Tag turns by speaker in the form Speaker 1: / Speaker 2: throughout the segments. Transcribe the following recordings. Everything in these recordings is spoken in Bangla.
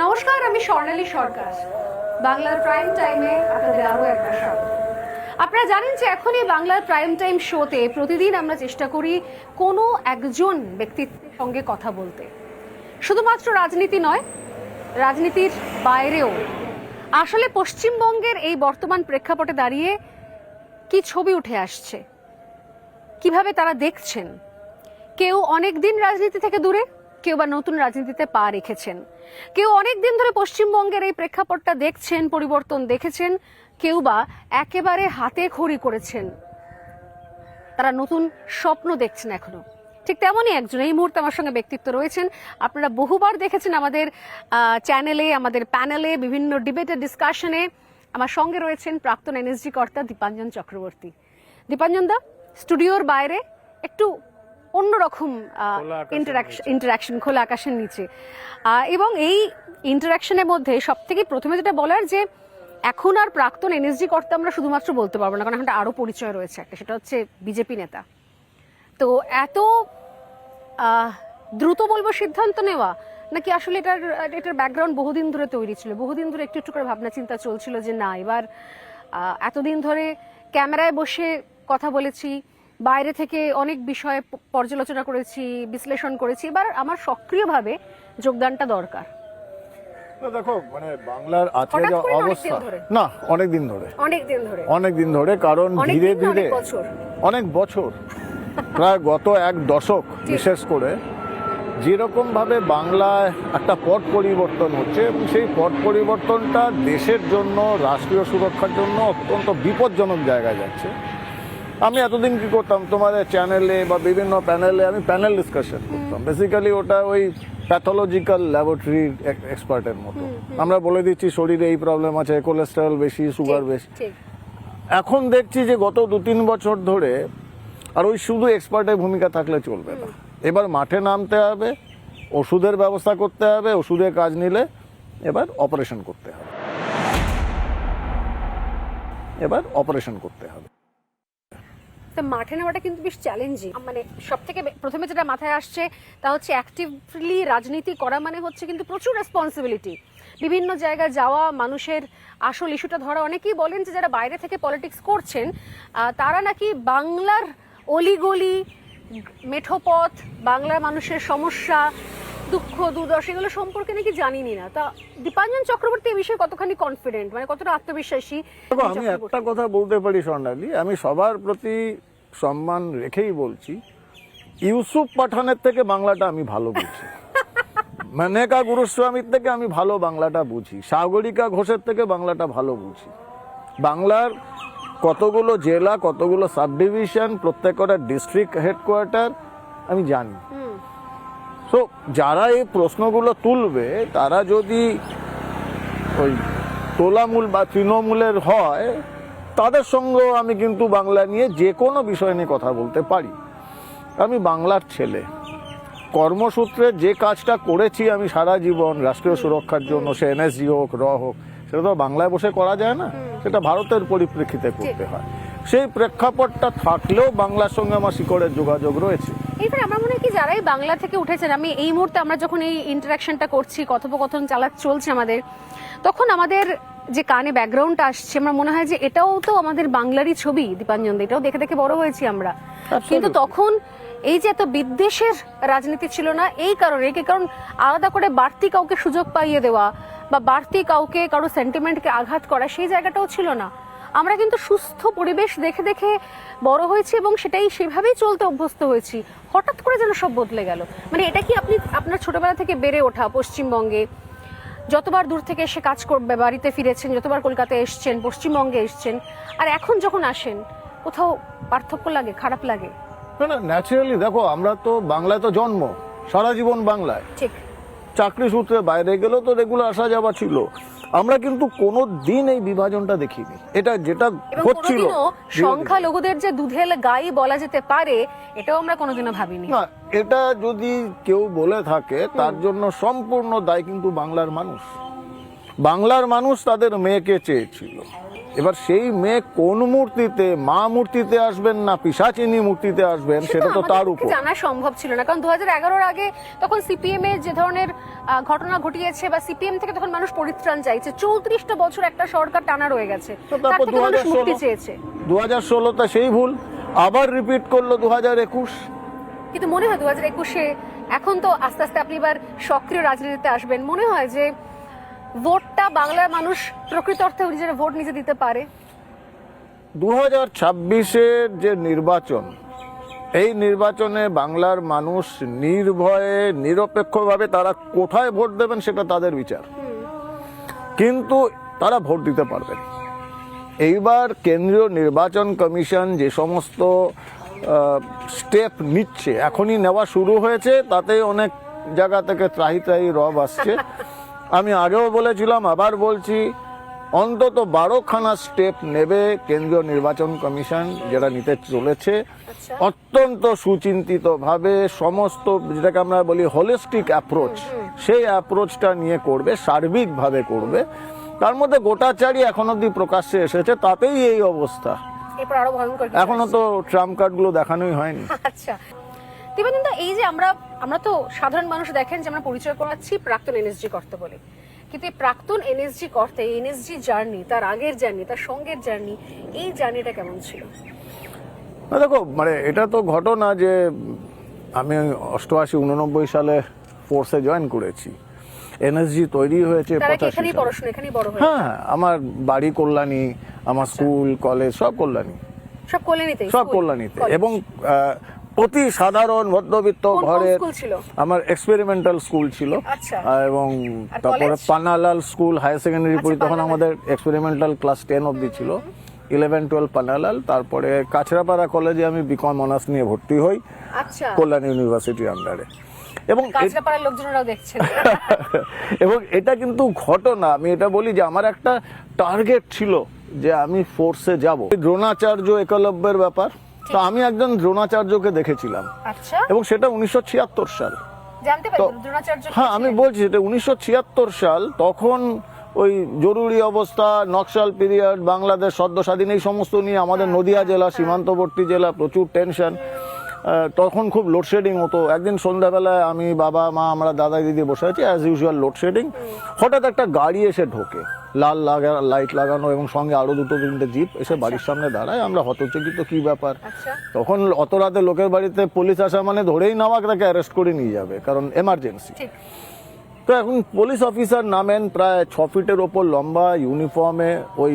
Speaker 1: নমস্কার, আমি স্বর্ণালী সরকার। বাংলার প্রাইম টাইমে আপনাদের আরও একবার স্বাগত। আপনারা জানেন যে এখন এই বাংলার প্রাইম টাইম শোতে প্রতিদিন আমরা চেষ্টা করি কোনো একজন ব্যক্তির সঙ্গে কথা বলতে। শুধুমাত্র রাজনীতি নয়, রাজনীতির বাইরেও আসলে পশ্চিমবঙ্গের এই বর্তমান প্রেক্ষাপটে দাঁড়িয়ে কি ছবি উঠে আসছে, কিভাবে তারা দেখছেন। কেউ অনেক দিন রাজনীতি থেকে দূরে, কেউ বা নতুন রাজনীতিতে পা রেখেছেন, কেউ অনেক দিন ধরে পশ্চিমবঙ্গের এই প্রেক্ষাপটটা দেখছেন, পরিবর্তন দেখেছেন, কেউ বা একেবারে হাতে খড়ি করেছেন, তারা নতুন স্বপ্ন দেখছেন এখনো। ঠিক তেমনই একজন এই মুহূর্তে আমার সঙ্গে ব্যক্তিত্ব রয়েছেন। আপনারা বহুবার দেখেছেন আমাদের চ্যানেলে, আমাদের প্যানেলে, বিভিন্ন ডিবেটে, ডিসকাশনে। আমার সঙ্গে রয়েছেন প্রাক্তন এনএসজি কর্তা দীপাঞ্জন চক্রবর্তী। দীপাঞ্জন দা, স্টুডিওর বাইরে একটু অন্যরকম ইন্টারাকশন, খোলা আকাশের নিচে, এবং এই ইন্টারাকশনের মধ্যে সব থেকে প্রথমে যেটা বলার যে এখন আর প্রাক্তন এনএসজি কর্তা আমরা শুধুমাত্র বলতে পারবো না, কারণ এখন আরো পরিচয় রয়েছে একটা, সেটা হচ্ছে বিজেপি নেতা। তো এত দ্রুত বলবো সিদ্ধান্ত নেওয়া, নাকি আসলে এটার ব্যাকগ্রাউন্ড বহুদিন ধরে তৈরি ছিল, বহুদিন ধরে একটু একটু করে ভাবনা চিন্তা চলছিল যে না, এবার এতদিন ধরে ক্যামেরায় বসে কথা বলেছি, বাইরে থেকে অনেক বিষয়ে পর্যালোচনা করেছি, বিশ্লেষণ করেছি, এবার আমার সক্রিয়ভাবে যোগদানটা দরকার।
Speaker 2: দেখো, মানে বাংলার আজকে যে অবস্থা, না অনেক দিন ধরে, কারণ ধীরে ধীরে অনেক বছর প্রায় গত এক দশক বিশেষ করে যেরকম ভাবে বাংলায় একটা পট পরিবর্তন হচ্ছে, এবং সেই পট পরিবর্তনটা দেশের জন্য, রাষ্ট্রীয় সুরক্ষার জন্য অত্যন্ত বিপজ্জনক জায়গায় যাচ্ছে। আমি এতদিন কি করতাম, তোমাদের চ্যানেলে বা বিভিন্ন প্যানেলে আমি প্যানেল ডিসকাশন করতাম। বেসিক্যালি ওটা ওই প্যাথোলজিক্যাল ল্যাবরেটরি এক্সপার্টের মতো। আমরা বলে দিচ্ছি শরীরে এই প্রবলেম আছে, কোলেস্টেরল বেশি, সুগার বেশি। এখন দেখছি যে গত 2-3 বছর ধরে আর ওই শুধু এক্সপার্টের ভূমিকা থাকলে চলবে না, এবার মাঠে নামতে হবে, ওষুধের ব্যবস্থা করতে হবে, ওষুধের কাজ নিলে এবার অপারেশন করতে হবে।
Speaker 1: মাঠে নেওয়াটা কিন্তু বেশ চ্যালেঞ্জিং। মানে সব থেকে প্রথমে যেটা মাথায় আসছে তা হচ্ছে অ্যাক্টিভলি রাজনীতি করা মানে হচ্ছে কিন্তু প্রচুর রেসপন্সিবিলিটি। বিভিন্ন জায়গায় যাওয়া, মানুষের আসল ইস্যুটা ধরা। অনেকেই বলেন যে যারা বাইরে থেকে পলিটিক্স করছেন তারা নাকি বাংলার অলিগলি, মেঠোপথ, বাংলার মানুষের সমস্যা, দুঃখ, দুর্দশা এগুলো সম্পর্কে নাকি জানিনি না। তা দীপাঞ্জন চক্রবর্তী এই বিষয়ে কতখানি কনফিডেন্ট, মানে কতটা আত্মবিশ্বাসী?
Speaker 2: আমি একটা কথা বলতে পারি স্বর্ণালী, আমি সবার প্রতি সম্মান রেখেই বলছি, ইউসুফ পাঠানের থেকে বাংলাটা আমি ভালো বুঝি, মানেকা গুরুস্বামীর থেকে আমি ভালো বাংলাটা বুঝি, সাগরিকা ঘোষের থেকে বাংলাটা ভালো বুঝি। বাংলার কতগুলো জেলা, কতগুলো সাব ডিভিশন, প্রত্যেকটা ডিস্ট্রিক্ট হেডকোয়ার্টার আমি জানি। তো যারা এই প্রশ্নগুলো তুলবে তারা যদি ওই তোলামূল বা তৃণমূলের হয়, তাদের সঙ্গেও আমি কিন্তু বাংলা নিয়ে যে কোনো বিষয় নিয়ে কথা বলতে পারি। আমি বাংলার ছেলে, কর্মসূত্রে যে কাজটা করেছি আমি সারা জীবন রাষ্ট্রীয় সুরক্ষার জন্য, সে এনএসজি হোক, হোক, সেটা তো বাংলায় বসে করা যায় না, সেটা ভারতের পরিপ্রেক্ষিতে করতে হয়। সেই প্রেক্ষাপটটা থাকলেও বাংলার সঙ্গে আমার শিকড়ের যোগাযোগ রয়েছে।
Speaker 1: এইবার আমার মনে হয় কি, যারাই বাংলা থেকে উঠেছেন, আমি এই মুহূর্তে আমরা যখন এই ইন্টারাকশনটা করছি, কথোপকথন চলছে আমাদের, তখন আমাদের যে কানে ব্যাকগ্রাউন্ডটা আসছে, আমার মনে হয় যে এটাও তো আমাদের বাংলারই ছবি। দীপাঞ্জন, এটাও দেখে দেখে বড় হয়েছি আমরা। কিন্তু তখন এই যে এত বিদ্বেষের রাজনীতি ছিল না, এই কারণে, কারণ আলাদা করে বাড়তি কাউকে সুযোগ পাইয়ে দেওয়া বা বাড়তি কাউকে, কারো সেন্টিমেন্টকে আঘাত করা, সেই জায়গাটাও ছিল না। আমরা কিন্তু সুস্থ পরিবেশ দেখে দেখে বড় হয়েছি এবং সেটাই সেভাবেই চলতে অভ্যস্ত হয়েছি। হঠাৎ করে যেন সব বদলে গেল। মানে এটা কি আপনি আপনার ছোটবেলা থেকে বেড়ে ওঠা পশ্চিমবঙ্গে, যতবার দূর থেকে এসে কাজ করবে, বাড়িতে ফিরেছেন, যতবার কলকাতায় এসছেন, পশ্চিমবঙ্গে এসছেন, আর এখন যখন আসেন কোথাও পার্থক্য লাগে, খারাপ লাগে?
Speaker 2: না, ন্যাচারালি দেখো, আমরা তো বাংলায় তো জন্ম, সারা জীবন বাংলায়, ঠিক। চাকরি সূত্রে বাইরে গেলেও তো রেগুলার আসা যাওয়া ছিল। আমরা কিন্তু কোনো দিন এই বিভাজনটা দেখিনি। এটা যেটা হচ্ছিল,
Speaker 1: সংখ্যালঘুদের যে দুধের গাই বলা যেতে পারে, এটাও আমরা কোনোদিনও ভাবিনি।
Speaker 2: না, এটা যদি কেউ বলে থাকে তার জন্য সম্পূর্ণ দায় কিন্তু বাংলার মানুষ। বাংলার মানুষ তাদের মেয়েকে চেয়েছিল, এবার সেই মেয়ে কোন মূর্তিতে, মা মূর্তিতে আসবেন না পিশাচিনী মূর্তিতে আসবেন, সেটা তো তার উপর
Speaker 1: জানা সম্ভব ছিল না, কারণ 2011-র আগে তখন সিপিএম এর যে ধরনের ঘটনা ঘটিয়েছে বা সিপিএম থেকে তখন মানুষ পরিত্রাণ চাইছে, 34টা বছর একটা সরকার টানা রয়ে গেছে,
Speaker 2: তো
Speaker 1: তার
Speaker 2: তারপর
Speaker 1: থেকে মানুষ মুক্তি চেয়েছে।
Speaker 2: 2016তে সেই ভুল আবার রিপিট করলো 2021।
Speaker 1: কিন্তু মনে হয় 2021-এ এখন তো আস্তে আস্তে আপনি এবার সক্রিয় রাজনীতিতে আসবেন, মনে হয় যে ভোটটা বাংলার মানুষ প্রকৃত অর্থে নিজের ভোট নিজে দিতে পারে?
Speaker 2: 2026-এর যে নির্বাচন, এই নির্বাচনে বাংলার মানুষ নির্ভয়ে নিরপেক্ষভাবে তারা কোথায় ভোট দেবেন সেটা তাদের বিচার, কিন্তু তারা ভোট দিতে পারবেন। এইবার কেন্দ্রীয় নির্বাচন কমিশন যে সমস্ত স্টেপ নিচ্ছে, এখনই নেওয়া শুরু হয়েছে, তাতে অনেক জায়গা থেকে ত্রাহি ত্রাহি রব আসছে। আমি আগেও বলেছিলাম, আবার বলছি, অন্তত 12খানা স্টেপ নেবে কেন্দ্রীয় নির্বাচন কমিশন, যেটা নিতে চলেছে অত্যন্ত সুচিন্তিতভাবে, সমস্ত যেটাকে আমরা বলি হোলিস্টিক অ্যাপ্রোচ, সেই অ্যাপ্রোচটা নিয়ে করবে, সার্বিকভাবে করবে। তার মধ্যে গোটাচারি এখন অব্দি প্রকাশ্যে এসেছে, তাতেই এই অবস্থা।
Speaker 1: এরপর আরো ভয়ঙ্কর
Speaker 2: এখনো তো ট্রাম্প কার্ডগুলো দেখানোই হয়নি।
Speaker 1: আচ্ছা দিবানন্দ, এই যে আমরা তো সাধারণ মানুষ দেখেন যে আমরা পরিচয় করাচ্ছি প্রাক্তন এনএসজি কর্তা বলে, কিন্তু এই প্রাক্তন এনএসজি কর্তা, এনএসজি জার্নি, তার আগের জার্নি, তার সঙ্গের জার্নি, এই জার্নিটা কেমন ছিল?
Speaker 2: না দেখো, মানে এটা তো ঘটনা যে আমি 88-89 সালে ফোর্সে জয়েন করেছি, এনএসজি তৈরি হয়েছে 85 সালে।
Speaker 1: পড়াশোনা এখানেই বড় হয়েছে?
Speaker 2: হ্যাঁ, আমার বাড়ি কল্যাণী, আমার স্কুল কলেজ সব কল্যাণী, সব কল্যাণীতে। এবং প্রতি সাধারণ মধ্যবিত্ত ঘরের আমার এক্সপেরিমেন্টাল স্কুল ছিল, এবং তারপরে পান্নালাল স্কুল হায়ার সেকেন্ডারি পড়ি, তখন আমাদের এক্সপেরিমেন্টাল ক্লাস 10 অবধি ছিল, 11-12 পান্নালাল। তারপরে কাছড়াপাড়া কলেজে আমি বিকম অনার্স নিয়ে ভর্তি হই কল্যাণী ইউনিভার্সিটির আন্ডারে। এবং এবং এটা কিন্তু ঘটনা, আমি এটা বলি যে আমার একটা টার্গেট ছিল যে আমি ফোর্সে যাব। দ্রোণাচার্য একলব্যের ব্যাপার, তো আমি একজন দ্রোণাচার্যকে দেখেছিলাম, এবং সেটা 1976 সাল। হ্যাঁ, আমি বলছি এটা 1976 সাল। তখন ওই জরুরি অবস্থা, নকশাল পিরিয়ড, বাংলাদেশ সদ্য স্বাধীন, এই সমস্ত নিয়ে আমাদের নদিয়া জেলা, সীমান্তবর্তী জেলা, প্রচুর টেনশন। তখন খুব লোডশেডিং হতো। একদিন সন্ধ্যাবেলায় আমি, বাবা, মা, আমরা দাদা দিদি বসে আছি, অ্যাজ ইউজুয়াল লোডশেডিং। হঠাৎ একটা গাড়ি এসে ঢোকে, লাল লাইট লাগানো, এবং সঙ্গে আরো 2-3টে জিপ এসে বাড়ির সামনে দাঁড়ায়। আমরা হতচকিত, কি ব্যাপার। তখন অত রাতে লোকের বাড়িতে পুলিশ আসা মানে ধরেই নেওয়া, তাকে অ্যারেস্ট করে নিয়ে যাবে, কারণ এমার্জেন্সি। তো এখন পুলিশ অফিসার নামেন, প্রায় 6 ফিটের ওপর লম্বা, ইউনিফর্মে, ওই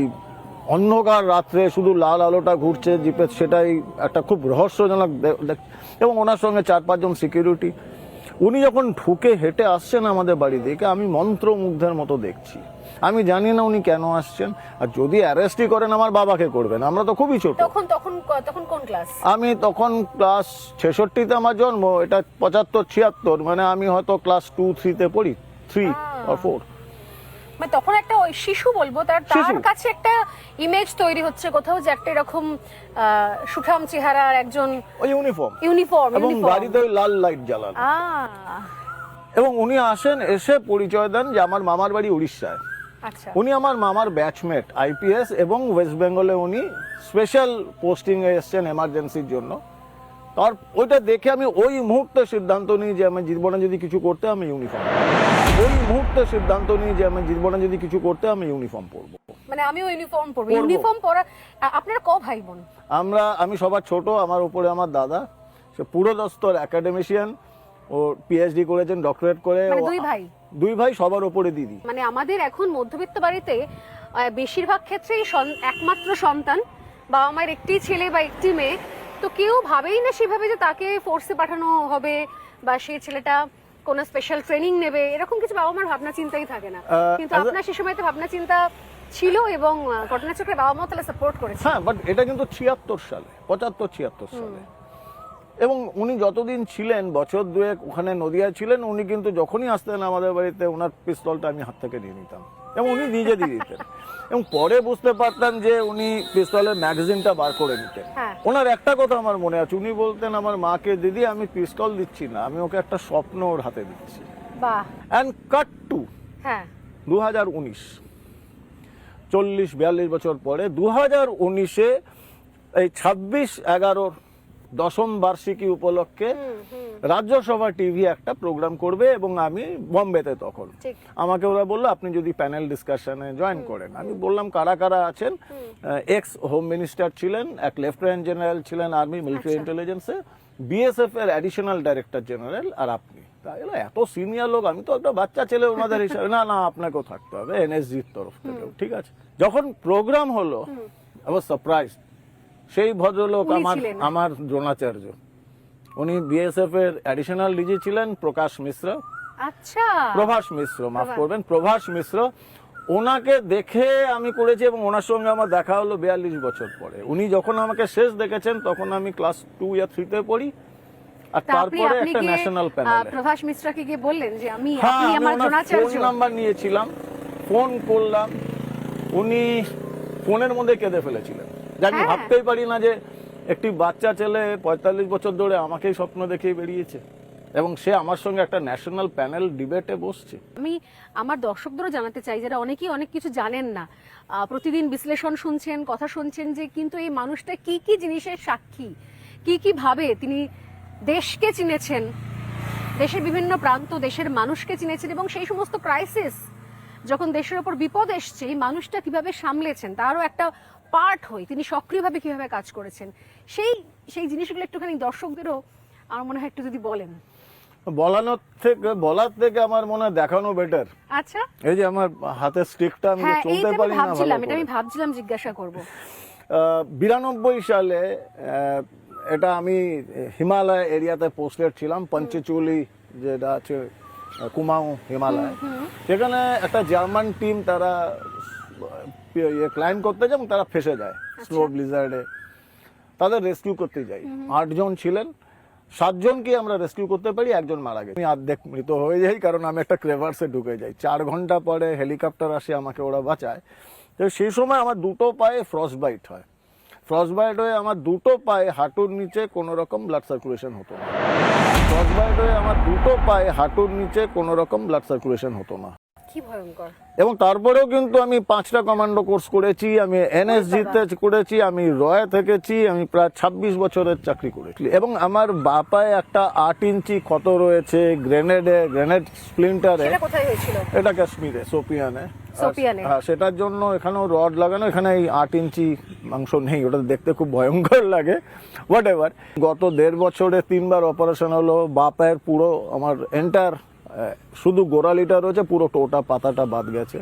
Speaker 2: অন্ধকার রাত্রে শুধু লাল আলোটা ঘুরছে জিপে, সেটাই একটা খুব রহস্যজনক। এবং ওনার সঙ্গে 4-5 জন সিকিউরিটি। উনি যখন ঢুকে হেঁটে আসছেন আমাদের বাড়ি দিকে, আমি মন্ত্রমুগ্ধের মতো দেখছি। আমি জানি না উনি কেন আসছেন, আর যদি অ্যারেস্টই করেন আমার বাবাকে করবেন, আমরা তো খুবই ছোট।
Speaker 1: তখন কোন ক্লাস?
Speaker 2: আমি তখন ক্লাস 66-তে আমার জন্ম, এটা 75-76, মানে আমি হয়তো ক্লাস 2-3-তে পড়ি, 3 or 4।
Speaker 1: মানে তখন একটা ওই শিশু বলবো, তার কাছে একটা ইমেজ তৈরি হচ্ছে কোথাও যে একটা এরকম সুঠাম চেহারার একজন,
Speaker 2: ওই ইউনিফর্ম এবং গাড়িতে ওই লাল লাইট জ্বালানো। এবং উনি আসেন, এসে পরিচয় দেন যে আমার মামার বাড়ি উড়িষ্যায়। উনি আমার মামার ব্যাচমেট, আইপিএস, এবং ওয়েস্ট বেঙ্গলে উনি স্পেশাল পোস্টিং এ এসেছেন এমার্জেন্সির জন্য। তার ওইটা দেখে আমি ওই মুহূর্তে সিদ্ধান্ত নিই যে আমি জীবনে যদি কিছু করতে আমি ইউনিফর্ম, ওই মুহূর্তে সিদ্ধান্ত নিই যে আমি জীবনে যদি কিছু করতে আমি ইউনিফর্ম পরবো।
Speaker 1: মানে আমিও ইউনিফর্ম পরবো। ইউনিফর্ম পরা। আপনারা ক ভাই বোন?
Speaker 2: আমি সবার ছোট, আমার উপরে আমার দাদা, সে পুরোদস্তর একাডেমিশিয়ান, ও পিএইচডি করেছেন, ডক্টরেট করে। দুই ভাই, সবার উপরে দিদি।
Speaker 1: মানে আমাদের এখন মধ্যবিত্ত বাড়িতে বেশিরভাগ ক্ষেত্রেই একমাত্র সন্তান, বাবা মায়ের একটি ছেলে বা একটি মেয়ে, তো কেউ ভাবেই না সেভাবে যে তাকে ফোর্সে পাঠানো হবে বা সেই ছেলেটা কোনো স্পেশাল ট্রেনিং নেবে, এরকম কিছু বাবা মার ভাবনা চিন্তাই থাকে না। কিন্তু আপনার সে সময় তো ভাবনা চিন্তা ছিল, এবং ঘটনাচক্রে বাবা মা তাহলে সাপোর্ট করেছে।
Speaker 2: হ্যাঁ, বাট এটা কিন্তু 76 সালে, 75-76 সালে। এবং উনি যতদিন ছিলেন, বছর 2 ওখানে নদিয়া ছিলেন, উনি কিন্তু যখনই আসতেন আমাদের বাড়িতে, ওনার পিস্তলটা আমি হাত থেকে নিয়ে নিতাম, এবং উনি নিজে দিয়ে দিতেন। এবং পরে বুঝতে পারতাম যে উনি পিস্তলের ম্যাগাজিনটা বার করে নিতেন। ওনার একটা কথা আমার মনে আছে, উনি বলতেন আমার মাকে, দিদি আমি পিস্তল দিচ্ছি না, আমি ওকে একটা স্বপ্ন ওর হাতে দিচ্ছি। 2019 40-42 বছর পরে 2019-এ এই 26/11 দশম বার্ষিকী উপলক্ষে রাজ্যসভা টিভি একটা প্রোগ্রাম করবে এবং আমি বম্বেতে তখন
Speaker 1: ঠিক।
Speaker 2: আমাকে ওরা বললো আপনি যদি প্যানেল ডিসকাশনে জয়েন করেন। আমি বললাম কারা কারা আছেন। এক্স হোম মিনিস্টার ছিলেন, এক লেফটেন্যান্ট জেনারেল ছিলেন আর্মি মিলিটারি ইন্টেলিজেন্সে, বিএসএফ এর অ্যাডিশনাল ডাইরেক্টর জেনারেল, আর আপনি। তাই এত সিনিয়র লোক, আমি তো একটা বাচ্চা ছেলে ওনাদের হিসাবে। না না, আপনাকেও থাকতে হবে এনএসজির তরফ থেকে। ঠিক আছে, যখন প্রোগ্রাম হলো আই ওয়াজ সারপ্রাইজ। সেই ভদ্রলোক
Speaker 1: উনি
Speaker 2: আমার
Speaker 1: ছিলেন?
Speaker 2: আমার দ্রোণাচার্য। উনি বিএসএফ এর অ্যাডিশনাল ডিজি ছিলেন, প্রভাস মিশ্র, মাফ করবেন, প্রভাস মিশ্র। ওনাকে দেখে আমি করেছি এবং ওনার সঙ্গে আমার দেখা হলো 42 বছর পরে। উনি যখন আমাকে শেষ দেখেছেন তখন আমি ক্লাস 2 বা 3 তে পড়ি, আর তারপরে একটা ন্যাশনাল প্যানেলে।
Speaker 1: প্রভাস মিশ্রাকে গিয়ে বললেন যে আমি
Speaker 2: হ্যাঁ,
Speaker 1: আপনি
Speaker 2: আমি
Speaker 1: আমার
Speaker 2: ওনার
Speaker 1: দ্রোণাচার্য।
Speaker 2: ফোন নাম্বার নিয়েছিলাম, ফোন করলাম, উনি ফোনের মধ্যে কেঁদে ফেলেছিলেন। যে আমি
Speaker 1: হ্যাঁ।
Speaker 2: ভাবতেই পারি না যে একটি বাচ্চা ছেলে 45 বছর ধরে আমাকেই স্বপ্ন দেখেই বেরিয়েছে এবং সে আমার সঙ্গে একটা ন্যাশনাল প্যানেল ডিবেটে বসছে।
Speaker 1: আমি আমার দর্শকদেরও জানাতে চাই, যারা অনেকেই অনেক কিছু জানেন না, প্রতিদিন বিশ্লেষণ শুনছেন, কথা শুনছেন, যে কিন্তু এই মানুষটা কি কি জিনিসের সাক্ষী, কি কি ভাবে তিনি দেশকে চিনেছেন, দেশের বিভিন্ন প্রান্ত, দেশের মানুষকে চিনেছেন, এবং সেই সমস্ত ক্রাইসিস যখন দেশের ওপর বিপদ এসছে এই মানুষটা কিভাবে সামলেছেন তারও একটা পার্ট হই, তিনি সক্রিয়ভাবে কিভাবে কাজ করেছেন, সেই সেই জিনিসগুলো একটুখানি দর্শকদেরও আমার মনে হয় একটু যদি বলেন।
Speaker 2: বলার থেকে আমার মনে হয় দেখানো বেটার।
Speaker 1: আচ্ছা,
Speaker 2: এই যে আমার হাতের স্টিকটা আমি
Speaker 1: হ্যাঁ,
Speaker 2: চলতে
Speaker 1: এইটা
Speaker 2: পারি
Speaker 1: আমি
Speaker 2: না
Speaker 1: ভাবছিলাম,
Speaker 2: ভালো
Speaker 1: এটা আমি
Speaker 2: করে।
Speaker 1: ভাবছিলাম জিজ্ঞাসা করব।
Speaker 2: 92 সালে এটা আমি হিমালয় এরিয়াতে পোস্টেড ছিলাম, পঞ্চচুলি যেটা আছে কুমাউ হিমালয়। সেখানে একটা জার্মান টিম তারা ক্লাইম্ব করতে যায় এবং তারা ফেসে যায় স্নো ব্লিজার্ডে। তাদের রেস্কিউ করতে যাই, 8 জন ছিলেন, 7 জনকে আমরা রেস্কিউ করতে পারি, 1 জন মারা গেছে। আমি অর্ধেক মৃত হয়ে যাই কারণ আমি একটা ক্রেভার্সে ঢুকে যাই। 4 ঘন্টা পরে হেলিকপ্টার আসে, আমাকে ওরা বাঁচায়। তো সেই সময় আমার দুটো পায়ে ফ্রস্টবাইট হয়। ফ্রস্টবাইট হয়ে আমার দুটো পায়ে হাঁটুর নিচে কোনো রকম ব্লাড সার্কুলেশন হতো না। ফ্রস্টবাইট হয়ে আমার দুটো পায়ে হাঁটুর নিচে কোনো রকম ব্লাড সার্কুলেশন হতো না।
Speaker 1: কি ভয়ঙ্কর।
Speaker 2: এবং তারপরেও কিন্তু আমি 5টা কমান্ডো কোর্স করেছি, আমি এনএসজিতে করেছি, আমি রয়ে থেকেছি, আমি প্রায় 26 বছরের চাকরি করেছি। এবং আমার বাপায় একটা 8 ইঞ্চি ক্ষত রয়েছে গ্রেনেড স্প্লিন্টারে।
Speaker 1: সেটা কোথায় হয়েছিল?
Speaker 2: এটা কাশ্মীরে, সোপিয়ানে।
Speaker 1: সোপিয়ানে।
Speaker 2: হ্যাঁ, সেটার জন্য এখানেও রড লাগানো, এখানে এই 8 ইঞ্চি মাংস নেই, ওটা দেখতে খুব ভয়ঙ্কর লাগে। হোয়াট এভার, গত 1.5 বছরে 3 বার অপারেশন হলো। বাপায়ের পুরো আমার এন্টার শুধু গোড়ালিটা রয়েছে, পুরো টোটা পাতাটা বাদ গেছে।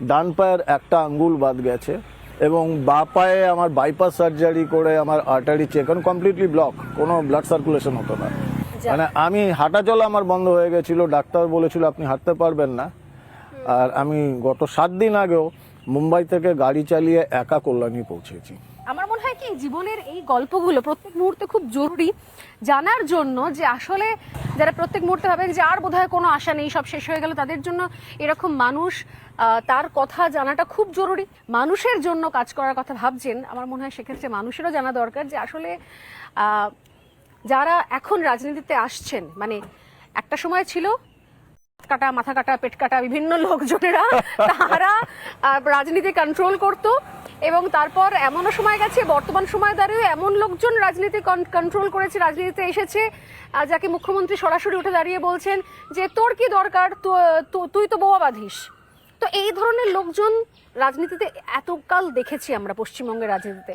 Speaker 2: ডান পায়ের একটা আঙ্গুল বাদ গেছে এবং বা পায়ে আমার বাইপাস সার্জারি করে আমার আর্টারি চেক কমপ্লিটলি ব্লক, কোনো ব্লাড সার্কুলেশন হতো না। মানে আমি হাঁটা চলা আমার বন্ধ হয়ে গেছিল, ডাক্তার বলেছিল আপনি হাঁটতে পারবেন না। আর আমি গত 7 দিন আগেও মুম্বাই থেকে গাড়ি চালিয়ে একা কল্যাণী পৌঁছেছি।
Speaker 1: আমার মনে হয় কি জীবনের এই গল্পগুলো প্রত্যেক মুহূর্তে খুব জরুরি জানার জন্য, যে আসলে যারা প্রত্যেক মুহূর্তে ভাবেন যে আর বোধহয় কোনো আশা নেই, সব শেষ হয়ে গেল, তাদের জন্য এরকম মানুষ তার কথা জানাটা খুব জরুরি। মানুষের জন্য কাজ করার কথা ভাবছেন, আমার মনে হয় সেক্ষেত্রে মানুষেরও জানা দরকার যে আসলে যারা এখন রাজনীতিতে আসছেন, মানে একটা সময় ছিল কাটা, মাথা কাটা, পেট কাটা বিভিন্ন লোকজনেরা তারা রাজনীতি কন্ট্রোল করতো, এবং তারপর এমনও সময় গেছে বর্তমান সময় দাঁড়িয়ে এমন লোকজন রাজনীতি কন্ট্রোল করেছে, রাজনীতিতে এসেছে, যাকে মুখ্যমন্ত্রী সরাসরি উঠে দাঁড়িয়ে বলছেন যে তোর কি দরকার, তুই তো বোয়া বাঁধিস। তো এই ধরনের লোকজন রাজনীতিতে এতকাল দেখেছি আমরা পশ্চিমবঙ্গের রাজনীতিতে।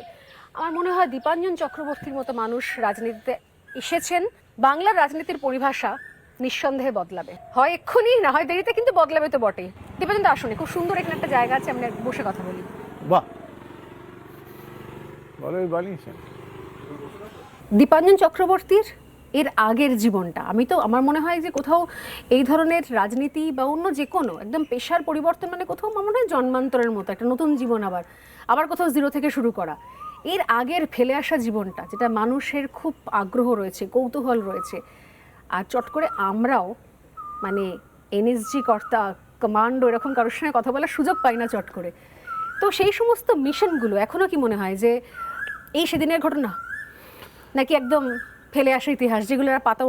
Speaker 1: আমার মনে হয় দীপাঞ্জন চক্রবর্তীর মতো মানুষ রাজনীতিতে এসেছেন, বাংলার রাজনীতির পরিভাষা নিঃসন্দেহে বদলাবে, হয় এক্ষুনি না হয় দেরিতে, কিন্তু বদলাবে তো বটেই। দীপাঞ্জন আসুন, খুব সুন্দর এখানে একটা জায়গা আছে, আমরা বসে কথা বলি।
Speaker 2: বাহ, ভালোই বানিয়েছেন।
Speaker 1: দীপাঞ্জন চক্রবর্তীর এর আগের জীবনটা, আমি তো আমার মনে হয় যে কোথাও এই ধরনের রাজনীতি বা অন্য যে কোনো একদম পেশার পরিবর্তন মানে কোথাও আমার মনে হয় জন্মান্তরের মতো একটা নতুন জীবন, আবার কোথাও জিরো থেকে শুরু করা। এর আগের ফেলে আসা জীবনটা, যেটা মানুষের খুব আগ্রহ রয়েছে, কৌতূহল রয়েছে, আর চট করে আমরাও মানে এনএসজি কর্তা, কমান্ডো এরকম কারোর সঙ্গে কথা বলার সুযোগ পাই না চট করে। তো সেই সমস্ত মিশনগুলো এখনো কি মনে হয় যে এই সেদিনের ঘটনা, নাকি একদম ফেলে আসা ইতিহাস যেগুলো আর পাতা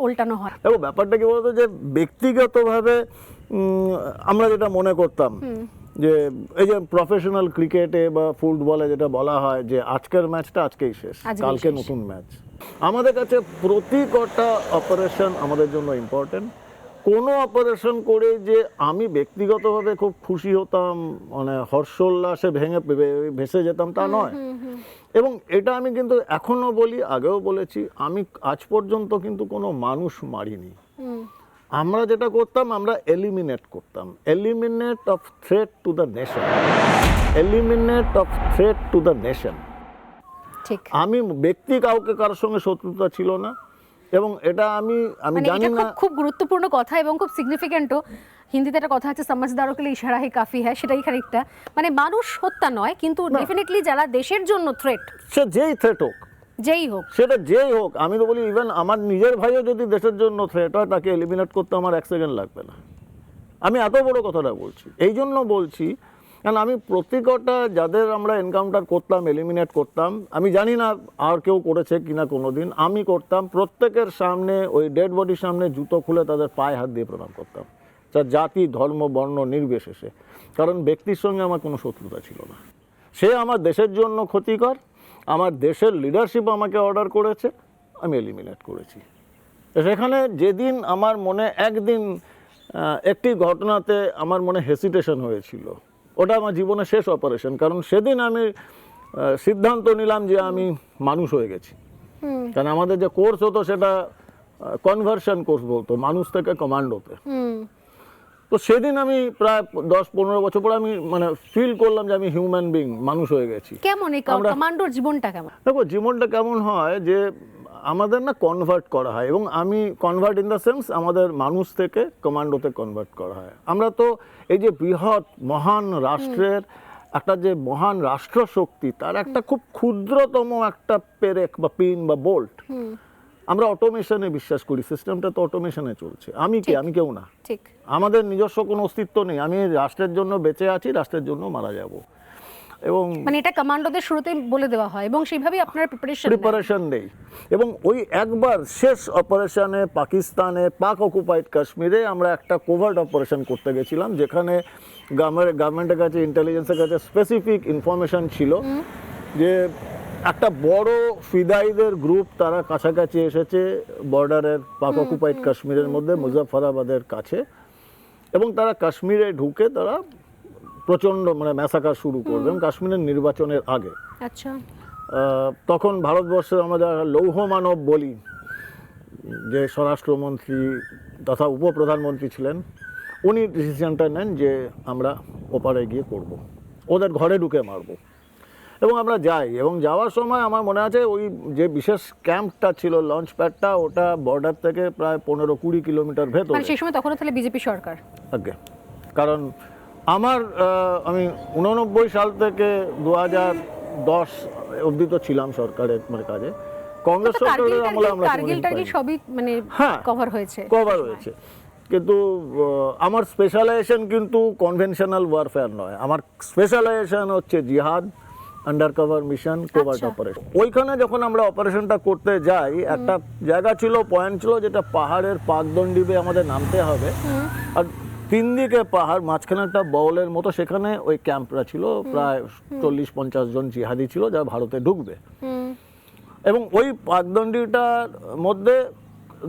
Speaker 1: উল্টানো হয়?
Speaker 2: দেখো ব্যাপারটা কি বলতো, যে ব্যক্তিগতভাবে আমরা যেটা মনে করতাম যে এই যে প্রফেশনাল ক্রিকেটে বা ফুটবলে যেটা বলা হয় যে আজকের ম্যাচটা আজকেই শেষ,
Speaker 1: আজকেই
Speaker 2: কালকে
Speaker 1: শেষ।
Speaker 2: নতুন ম্যাচ। আমাদের কাছে প্রতি কটা অপারেশন আমাদের জন্য ইম্পর্টেন্ট। কোনো অপারেশন করে যে আমি ব্যক্তিগতভাবে খুব খুশি হতাম, মানে হর্ষোল্লাসে ভেসে যেতাম তা নয়। এবং এটা আমি কিন্তু এখনো বলি, আগেও বলেছি, আমি আজ পর্যন্ত কিন্তু কোনো মানুষ মারিনি। আমরা যেটা করতাম, আমরা এলিমিনেট করতাম, eliminate of threat to the nation, eliminate of threat to the nation.
Speaker 1: ঠিক,
Speaker 2: আমি ব্যক্তি কাউকে কারোর সঙ্গে শত্রুতা ছিল না, এবং এটা আমি
Speaker 1: মানে
Speaker 2: জানি
Speaker 1: এটা
Speaker 2: না।
Speaker 1: খুব গুরুত্বপূর্ণ কথা এবং খুব সিগনিফিক্যান্টও। হিন্দিতে একটা কথা আছে, সমঝদারো কে লিয়ে ইশারা হি কাফি হ্যায়, সেটাই খানিকটা, মানে মানুষ হত্যা নয়, কিন্তু ডেফিনেটলি যারা দেশের জন্য থ্রেট,
Speaker 2: সে যেই থ্রেট হোক,
Speaker 1: যেই হোক,
Speaker 2: সেটা যেই হোক, আমি তো বলি ইভেন আমার নিজের ভাইও যদি দেশের জন্য থ্রেট হয়, তাকে এলিমিনেট করতে আমার 1 সেকেন্ড লাগবে না। আমি এত বড় কথাটা বলছি, এই জন্য বলছি কারণ আমি প্রতি কটা যাদের আমরা এনকাউন্টার করতাম, এলিমিনেট করতাম, আমি জানি না আর কেউ করেছে কিনা কোনোদিন, আমি করতাম প্রত্যেকের সামনে, ওই ডেড বডির সামনে জুতো খুলে তাদের পায়ে হাত দিয়ে প্রণাম করতাম, তার জাতি ধর্ম বর্ণ নির্বিশেষে। কারণ ব্যক্তির সঙ্গে আমার কোনো শত্রুতা ছিল না। সে আমার দেশের জন্য ক্ষতিকর, আমার দেশের লিডারশিপ আমাকে অর্ডার করেছে, আমি এলিমিনেট করেছি। সেখানে যেদিন আমার মনে একদিন একটি ঘটনাতে আমার মনে হেসিটেশন হয়েছিল, ওটা আমার জীবনের শেষ অপারেশন। কারণ সেদিন আমি সিদ্ধান্ত নিলাম যে আমি মানুষ হয়ে গেছি। কারণ আমাদের যে কোর্স হতো সেটা কনভার্সন কোর্স বলতো, মানুষ থেকে কমান্ডোতে। তো সেদিন আমি প্রায় 10-15 বছর পরে আমি মানে ফিল করলাম যে আমি হিউম্যান বিং, মানুষ হয়ে গেছি।
Speaker 1: কেমন এই কমান্ডোর জীবনটা কেমন?
Speaker 2: দেখো জীবনটা কেমন হয় যে আমাদের না কনভার্ট করা হয়, এবং আমি কনভার্ট ইন দ্য সেন্স আমাদের মানুষ থেকে কমান্ডোতে কনভার্ট করা হয়। আমরা তো এই যে বৃহৎ মহান রাষ্ট্রের একটা যে মহান রাষ্ট্র শক্তি, তার একটা খুব ক্ষুদ্রতম একটা পেরেক বা পিন বা বোল্ট, আমরা অটোমেশনে বিশ্বাস করি, সিস্টেমটা তো অটোমেশনে চলছে। আমি কি? আমি কেউ না।
Speaker 1: ঠিক,
Speaker 2: আমাদের নিজস্ব কোনো অস্তিত্ব নেই। আমি রাষ্ট্রের জন্য বেঁচে আছি, রাষ্ট্রের জন্য মারা যাব। এবং
Speaker 1: মানে এটা কমান্ডোদের শুরুতেই বলে দেওয়া হয় এবং সেইভাবেই আপনার
Speaker 2: প্রিপারেশন নেই। এবং ওই একবার শেষ অপারেশনে পাকিস্তানে পাক অকুপাইড কাশ্মীরে আমরা একটা কোভার্ট অপারেশন করতে গেছিলাম, যেখানে গভর্নমেন্টের কাছে, ইন্টেলিজেন্সের কাছে স্পেসিফিক ইনফরমেশন ছিল যে একটা বড় ফিদাইদের গ্রুপ তারা কাছাকাছি এসেছে বর্ডারের পাক অকুপাইড কাশ্মীরের মধ্যে, মুজাফফরাবাদের কাছে, এবং তারা কাশ্মীরে ঢুকে তারা প্রচণ্ড মানে ম্যাসাকার শুরু করবে কাশ্মীরের নির্বাচনের আগে।
Speaker 1: আচ্ছা,
Speaker 2: তখন ভারতবর্ষের আমরা যারা লৌহ মানব বলি, যে স্বরাষ্ট্রমন্ত্রী তথা উপপ্রধানমন্ত্রী ছিলেন, উনি ডিসিশনটা নেন যে আমরা ওপারে গিয়ে করব, ওদের ঘরে ঢুকে মারব। এবং আমরা যাই, এবং যাওয়ার সময় আমার মনে আছে ওই যে বিশেষ ক্যাম্পটা ছিল, লঞ্চ প্যাডটা, ওটা বর্ডার থেকে প্রায় 15-20 কিলোমিটার ভেতরে।
Speaker 1: মানে সেই সময় তখন তাহলে বিজেপি সরকার
Speaker 2: আগে, কারণ আমার আমি 89 সাল থেকে 2010 অবধি তো ছিলাম সরকারের মানে কাজে। কংগ্রেস সরকারের আমলে আমরা
Speaker 1: টার্গেট সবই মানে কভার হয়েছে,
Speaker 2: কিন্তু আমার স্পেশালাইজেশন কিন্তু কনভেনশনাল ওয়ারফেয়ার নয়, আমার স্পেশালাইজেশন হচ্ছে জিহাদ, আন্ডারকভার মিশন, কোভার্ট অপারেশন। ওইখানে যখন আমরা অপারেশনটা করতে যাই, একটা জায়গা ছিল, পয়েন্ট ছিল, যেটা পাহাড়ের পাকদণ্ডি বেয়ে আমাদের নামতে হবে, আর 3 দিকে পাহাড়, মাঝখানে একটা বউলের মতো, সেখানে ওই ক্যাম্পরা ছিল, প্রায় 40-50 জন জিহাদি ছিল যারা ভারতে ঢুকবে। এবং ওই পাকদণ্ডিটার মধ্যে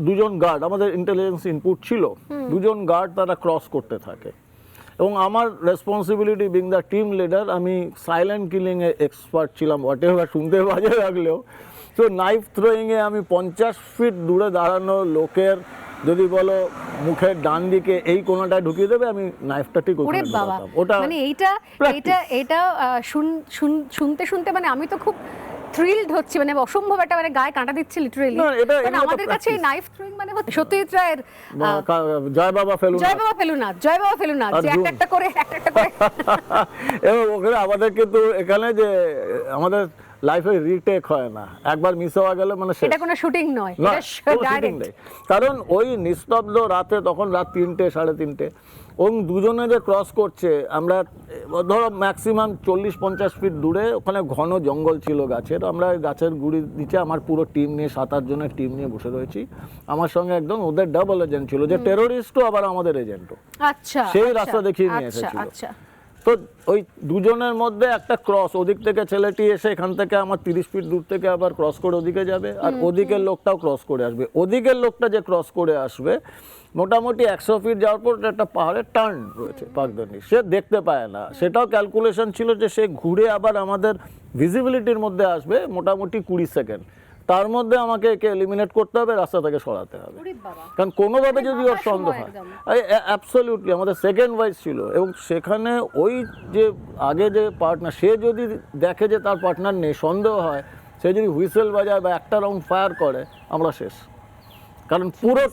Speaker 2: 2 জন গার্ড, আমাদের ইন্টেলিজেন্স ইনপুট ছিল, 2 জন গার্ড তারা ক্রস করতে থাকে। এবং আমার responsibility being the team leader, আমি সাইলেন্ট কিলিংয়ে এক্সপার্ট ছিলাম, হোয়াটএভার শুনতে বাজে লাগলেও। তো নাইফ থ্রোয়িংয়ে আমি 50 ফিট দূরে দাঁড়ানো লোকের যদি বলো মুখের ডান দিকে এই কোণাটায় ঢুকিয়ে দেবে, আমি নাইফটা ঠিক ওখানে ঢোকাতাম। ওটা
Speaker 1: মানে এইটা শুনতে শুনতে মানে আমি তো খুব থ্রিলড হচ্ছি, মানে অসম্ভব একটা মানে গায়ে কাঁটা দিচ্ছে লিটারালি। কারণ আমাদের কাছে নাইফ থ্রোয়িং মানে সত্যজিৎ রায়ের
Speaker 2: জয় বাবা
Speaker 1: ফেলুনাথ যে একটা করে
Speaker 2: এবং ওখানে আমাদের কিন্তু এখানে যে আমাদের লাইফে রিটেক হয় না, একবার মিস হওয়া গেলে মানে
Speaker 1: এটা কোনো শুটিং নয়, এটা ডাইরেক্ট।
Speaker 2: কারণ ওই নিস্তব্ধ রাতে, তখন রাত 3টে 3:30, এবং 2 জনে যে ক্রস করছে, আমরা ধরো ম্যাক্সিমাম 40-50 ফিট দূরে, ওখানে ঘন জঙ্গল ছিল গাছের, আমরা গাছের গুড়ির নিচে আমার পুরো টিম নিয়ে 7-8 জনের টিম নিয়ে বসে রয়েছি। আমার সঙ্গে একদম ওদের ডাবল এজেন্ট ছিল, যে টেরোরিস্টও আবার আমাদের এজেন্টও।
Speaker 1: আচ্ছা,
Speaker 2: সেই রাস্তা দেখিয়ে নিয়ে এসেছিল। তো ওই দুজনের মধ্যে একটা ক্রস, ওদিক থেকে ছেলেটি এসে এখান থেকে আমার 30 ফিট দূর থেকে আবার ক্রস করে ওদিকে যাবে, আর ওদিকের লোকটাও ক্রস করে আসবে। ওদিকের লোকটা যে ক্রস করে আসবে মোটামুটি 100 ফিট যাওয়ার পর একটা পাহাড়ের টার্ন রয়েছে পাকদানি, সে দেখতে পায় না। সেটাও ক্যালকুলেশন ছিল যে সে ঘুরে আবার আমাদের ভিজিবিলিটির মধ্যে আসবে মোটামুটি 20 সেকেন্ড। তার মধ্যে আমাকে একে এলিমিনেট করতে হবে, রাস্তা থেকে সরাতে হবে।
Speaker 1: ওরে বাবা,
Speaker 2: কারণ কোনোভাবে যদি ওর
Speaker 1: ফাঁকা
Speaker 2: সন্দেহ
Speaker 1: সময়
Speaker 2: হয়,
Speaker 1: একদম।
Speaker 2: অ্যাবসলিউটলি আমাদের সেকেন্ড ওয়াইজ ছিল, এবং সেখানে ওই যে আগে যে পার্টনার সে যদি দেখে যে তার পার্টনার নেই, সন্দেহ হয়, সে যদি হুইসেল বাজায় বা একটা রাউন্ড ফায়ার করে, আমরা শেষ। কারণ পুরো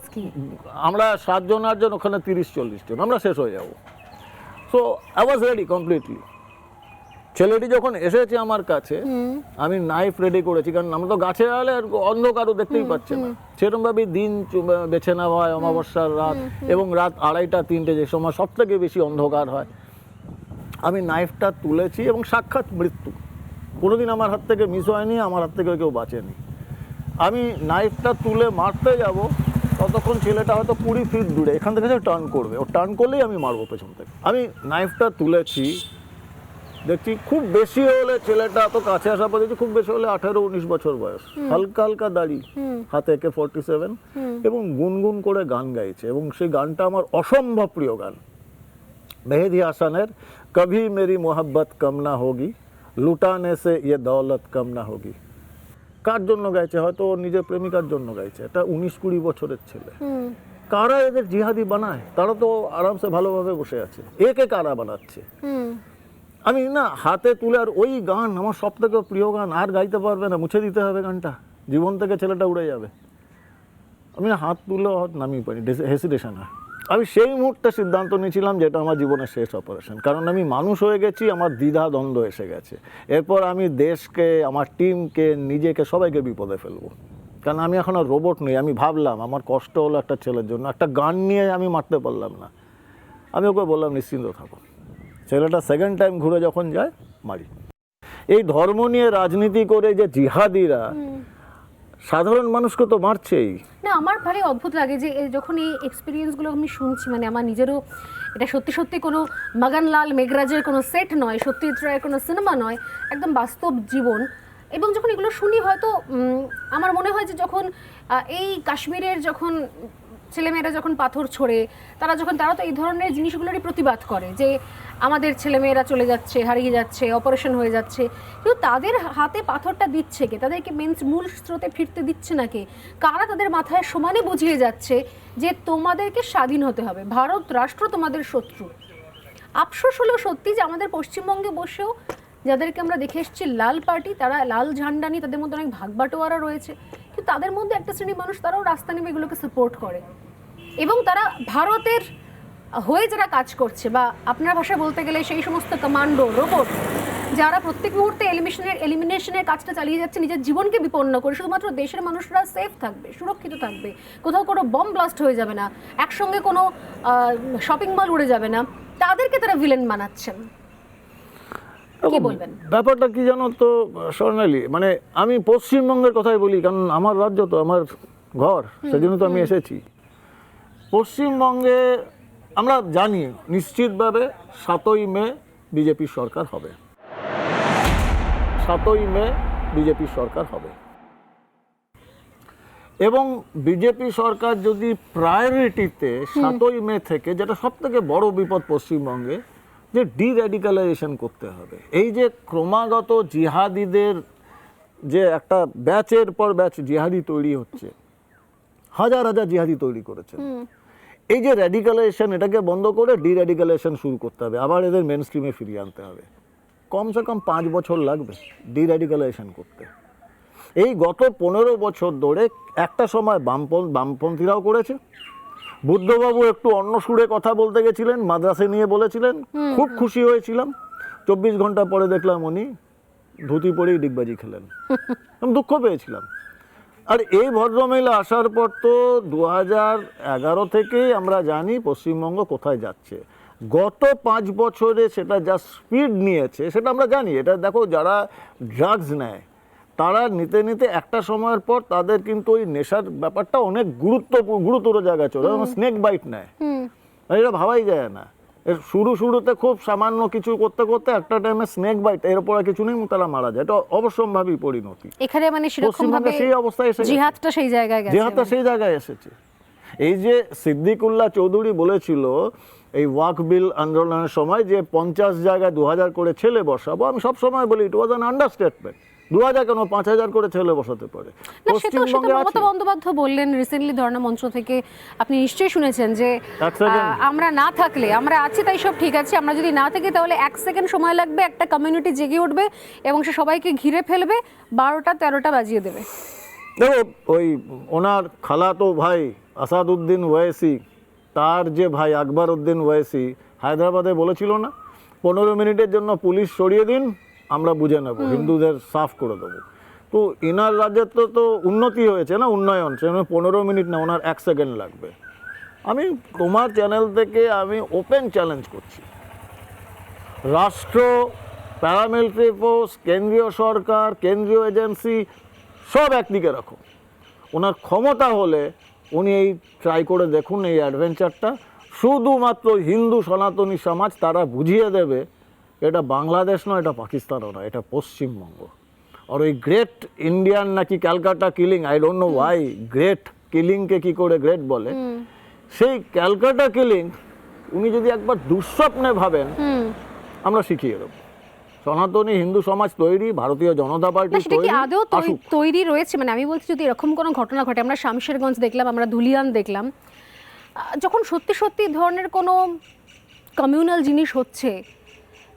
Speaker 2: আমরা 7 জন 8 জন, ওখানে 30-40 জন, আমরা শেষ হয়ে যাব। So I was ready completely. ছেলেটি যখন এসেছে আমার কাছে, আমি নাইফ রেডি করেছি, কারণ আমরা তো গাছে আলে অন্ধকারও দেখতেই পাচ্ছে না। সেরকমভাবে দিন বেছে নেওয়া হয়, অমাবস্যার রাত এবং রাত 2:30-3টে, যে সময় সব থেকে বেশি অন্ধকার হয়। আমি নাইফটা তুলেছি এবং সাক্ষাৎ মৃত্যু, কোনোদিন আমার হাত থেকে মিস হয়নি, আমার হাত থেকে কেউ বাঁচেনি। আমি নাইফটা তুলে মারতে যাব, ততক্ষণ ছেলেটা হয়তো 20 ফিট দূরে, এখান থেকে টার্ন করবে, ও টার্ন করলেই আমি মারবো পেছন থেকে। আমি নাইফটা তুলেছি, দেখছি খুব বেশি হলে ছেলেটা তো কাছে আসা পড়েছে, খুব বেশি হলে 18-19 বছর বয়স, হালকা হালকা দাড়ি, হাতে AK-47, এবং গুনগুন করে গান গাইছে। এবং সেই গানটা আমার অসম্ভব প্রিয় গান, মেহেদি হাসানের কভি মেরি মোহাব্বত কম না হোগি, লুটানে সে ইয়ে দৌলত কম না হোগি। কার জন্য গাইছে? হয়তো ওর নিজের প্রেমিকার জন্য গাইছে। এটা 19-20 বছরের ছেলে। কারা এদের জিহাদি বানায়? তারা তো আরামসে ভালোভাবে বসে আছে, একে কারা বানাচ্ছে? আমি না হাতে তুলে, আর ওই গান আমার সব থেকে প্রিয় গান, আর গাইতে পারবে না, মুছে দিতে হবে গানটা, জীবন থেকে ছেলেটা উড়ে যাবে। আমি না হাত তুলে নামিয়ে পারি, হেসিটেশন হয়। আমি সেই মুহূর্তে সিদ্ধান্ত নিয়েছিলাম যে এটা আমার জীবনের শেষ অপারেশন, কারণ আমি মানুষ হয়ে গেছি, আমার দ্বিধা দ্বন্দ্ব এসে গেছে। এরপর আমি দেশকে, আমার টিমকে, নিজেকে, সবাইকে বিপদে ফেলবো, কারণ আমি এখন আর রোবট নই। আমি ভাবলাম আমার কষ্ট হলো একটা ছেলের জন্য, একটা গান নিয়ে আমি মারতে পারলাম না। আমি ওকে বললাম নিশ্চিন্ত থাকো। ছেলেটা সেকেন্ড টাইম ঘুরে যখন যায়, মারি। এই ধর্ম নিয়ে রাজনীতি করে যে জিহাদিরা সাধারণ মানুষকে তো মারছেই।
Speaker 1: না, আমার ভালো অদ্ভুত লাগে যে যখন এই এক্সপিরিয়েন্সগুলো আমি শুনছি, মানে আমার নিজেরও এটা সত্যি সত্যি কোনো মাগানলাল মেঘরাজের কোনো সেট নয়, সত্যজিৎ রায়ের কোনো সিনেমা নয়, একদম বাস্তব জীবন। এবং যখন এগুলো শুনি, হয়তো আমার মনে হয় যে যখন এই কাশ্মীরের যখন ছেলেমেয়েরা যখন পাথর ছোড়ে, তারা তো এই ধরনের জিনিসগুলোরই প্রতিবাদ করে যে আমাদের ছেলেমেয়েরা চলে যাচ্ছে, হারিয়ে যাচ্ছে, অপারেশন হয়ে যাচ্ছে, কিন্তু তাদের হাতে পাথরটা দিচ্ছে কে? তাদেরকে মূল স্রোতে ফিরতে দিচ্ছে না কে? কারা তাদের মাথায় সমানে বুঝিয়ে যাচ্ছে যে তোমাদেরকে স্বাধীন হতে হবে, ভারত রাষ্ট্র তোমাদের শত্রু? আফসোস হলেও সত্যি যে আমাদের পশ্চিমবঙ্গে বসেও যাদেরকে আমরা দেখে এসেছি লাল পার্টি, তারা লাল ঝান্ডা নিয়ে, তাদের মধ্যে অনেক ভাগবাটোয়ারা রয়েছে, কিন্তু তাদের মধ্যে একটা শ্রেণীর মানুষ তারাও রাস্তা নেমে এগুলোকে সাপোর্ট করে, এবং তারা ভারতের হয়ে যারা কাজ করছে, বা আপনার ভাষায় বলতে গেলে সেই সমস্ত কমান্ডো রোবট যারা প্রত্যেক মুহূর্তে এলিমিনেশনের কাজটা চালিয়ে যাচ্ছে, নিজের জীবনকে বিপন্ন করে, শুধুমাত্র দেশের মানুষরা সেফ থাকবে, সুরক্ষিত থাকবে, কোথাও কোনো বম ব্লাস্ট হয়ে যাবে না, একসঙ্গে কোনো শপিং মল উড়ে যাবে না, তাদেরকে তারা ভিলেন বানাচ্ছেন। কি বলবেন?
Speaker 2: ব্যাপারটা কি জানো তো স্বর্ণালী, মানে আমি পশ্চিমবঙ্গের কথাই বলি, কারণ আমার রাজ্য তো আমার ঘর, সেজন্য তো আমি এসেছি। পশ্চিমবঙ্গে আমরা জানি নিশ্চিতভাবে 7ই মে বিজেপির সরকার হবে, 7ই মে বিজেপির সরকার হবে। এবং বিজেপি সরকার যদি প্রায়োরিটিতে 7ই মে থেকে, যেটা সব থেকে বড় বিপদ পশ্চিমবঙ্গে, যে ডিরেডিকালাইজেশন করতে হবে। এই যে ক্রমাগত জিহাদিদের যে একটা ব্যাচের পর ব্যাচ জিহাদি তৈরি হচ্ছে, হাজার হাজার জিহাদি তৈরি করেছে, এই যে র্যাডিকালাইজেশন, এটাকে বন্ধ করে ডিরেডিকালাইজেশন শুরু করতে হবে, আবার এদের মেন স্ট্রিমে ফিরিয়ে আনতে হবে। কমসে কম 5 বছর লাগবে ডিরেডিকালাইজেশন করতে। এই গত 15 বছর ধরে একটা সময় বামপন্থীরাও করেছে। বুদ্ধবাবু একটু অন্য সুরে কথা বলতে গেছিলেন, মাদ্রাসে নিয়ে বলেছিলেন, খুব খুশি হয়েছিলাম। 24 ঘন্টা পরে দেখলাম উনি ধুতি পরেই ডিগবাজি খেলেন, আমি দুঃখ পেয়েছিলাম। আর এই ভদ্রমহিলা আসার পর তো 2011 থেকেই আমরা জানি পশ্চিমবঙ্গ কোথায় যাচ্ছে। গত 5 বছরে সেটা যা স্পিড নিয়েছে সেটা আমরা জানি। এটা দেখো, যারা ড্রাগস নেয় তারা নিতে নিতে একটা সময়ের পর তাদের কিন্তু ওই নেশার ব্যাপারটা অনেক গুরুতর জায়গায় চলে, স্নেক বাইট নেয়, এটা ভাবাই যায় না। এর শুরুতে খুব সামান্য কিছু করতে করতে একটা টাইমে স্নেক বাইট, এরপরে কিছু নেই, তারা মারা যায়। এটা অবশ্যম্ভাবী পরিণতি।
Speaker 1: এখানে মানে সেরকম
Speaker 2: পশ্চিমবঙ্গে
Speaker 1: ভাবে
Speaker 2: সেই অবস্থায় এসে গেছে।
Speaker 1: জিহাদটা সেই জায়গায় গেছে,
Speaker 2: জিহাদটা সেই জায়গায় এসেছে। এই যে সিদ্দিকুল্লাহ চৌধুরী বলেছিল এই ওয়াক বিল আন্দোলনের সময় যে 50 জায়গায় 2000 করে ছেলে বসাবো, আমি সব সময় বলি ইট ওয়াজ অ্যান আন্ডারস্টেটমেন্ট। 2000 কেন, 5000 করে ছেলে বসাতে পারে।
Speaker 1: না, সেটা মমতা বন্দ্যোপাধ্যায় বললেন রিসেন্টলি ধর্ণা মঞ্চ থেকে। আপনি নিশ্চয়ই শুনেছেন যে আমরা না থাকলে, আমরা আছি তাই সব ঠিক আছে, আমরা যদি না থাকি তাহলে 1 সেকেন্ড সময় লাগবে, একটা কমিউনিটি জেগে উঠবে এবং সে সবাইকে ঘিরে ফেলবে, 12টা 13টা বাজিয়ে দেবে।
Speaker 2: দেখো, ওই ওনার খালাতো ভাই আসাদউদ্দিন ওয়াইসি, তার যে ভাই আকবর উদ্দিন ওয়াইসি হায়দ্রাবাদে বলেছিল না 15 মিনিটের জন্য পুলিশ সরিয়ে দিন, আমরা বুঝে নেব, হিন্দুদের সাফ করে দেবো। তো ইনার রাজ্যের তো উন্নতি হয়েছে না, উন্নয়ন, সেখানে 15 মিনিট না, ওনার 1 সেকেন্ড লাগবে। আমি তোমার চ্যানেল থেকে আমি ওপেন চ্যালেঞ্জ করছি, রাষ্ট্র, প্যারামিলিটারি ফোর্স, কেন্দ্রীয় সরকার, কেন্দ্রীয় এজেন্সি সব একদিকে রাখো। ওনার ক্ষমতা হলে উনি এই ট্রাই করে দেখুন, এই অ্যাডভেঞ্চারটা। শুধুমাত্র হিন্দু সনাতনী সমাজ তারা বুঝিয়ে দেবে এটা বাংলাদেশ নয়, এটা পাকিস্তানও নয়, এটা পশ্চিমবঙ্গ। আর ওই গ্রেট ইন্ডিয়ান নাকি Calcutta killing, I don't know why great কিলিংকে কি করে গ্রেট বলে, সেই ক্যালকাটা কিলিং উনি যদি একবার দুঃস্বপ্নে ভাবেন, আমরা শিখিয়ে দেবো। সনাতনী হিন্দু সমাজ তৈরি, ভারতীয় জনতা পার্টি
Speaker 1: সেটা কি আদৌ তৈরি রয়েছে? মানে আমি বলছি যদি এরকম কোনো ঘটনা ঘটে, আমরা শামশেরগঞ্জ দেখলাম, আমরা ধুলিয়ান দেখলাম, যখন সত্যি সত্যি ধরনের কোনো কমিউনাল জিনিস হচ্ছে,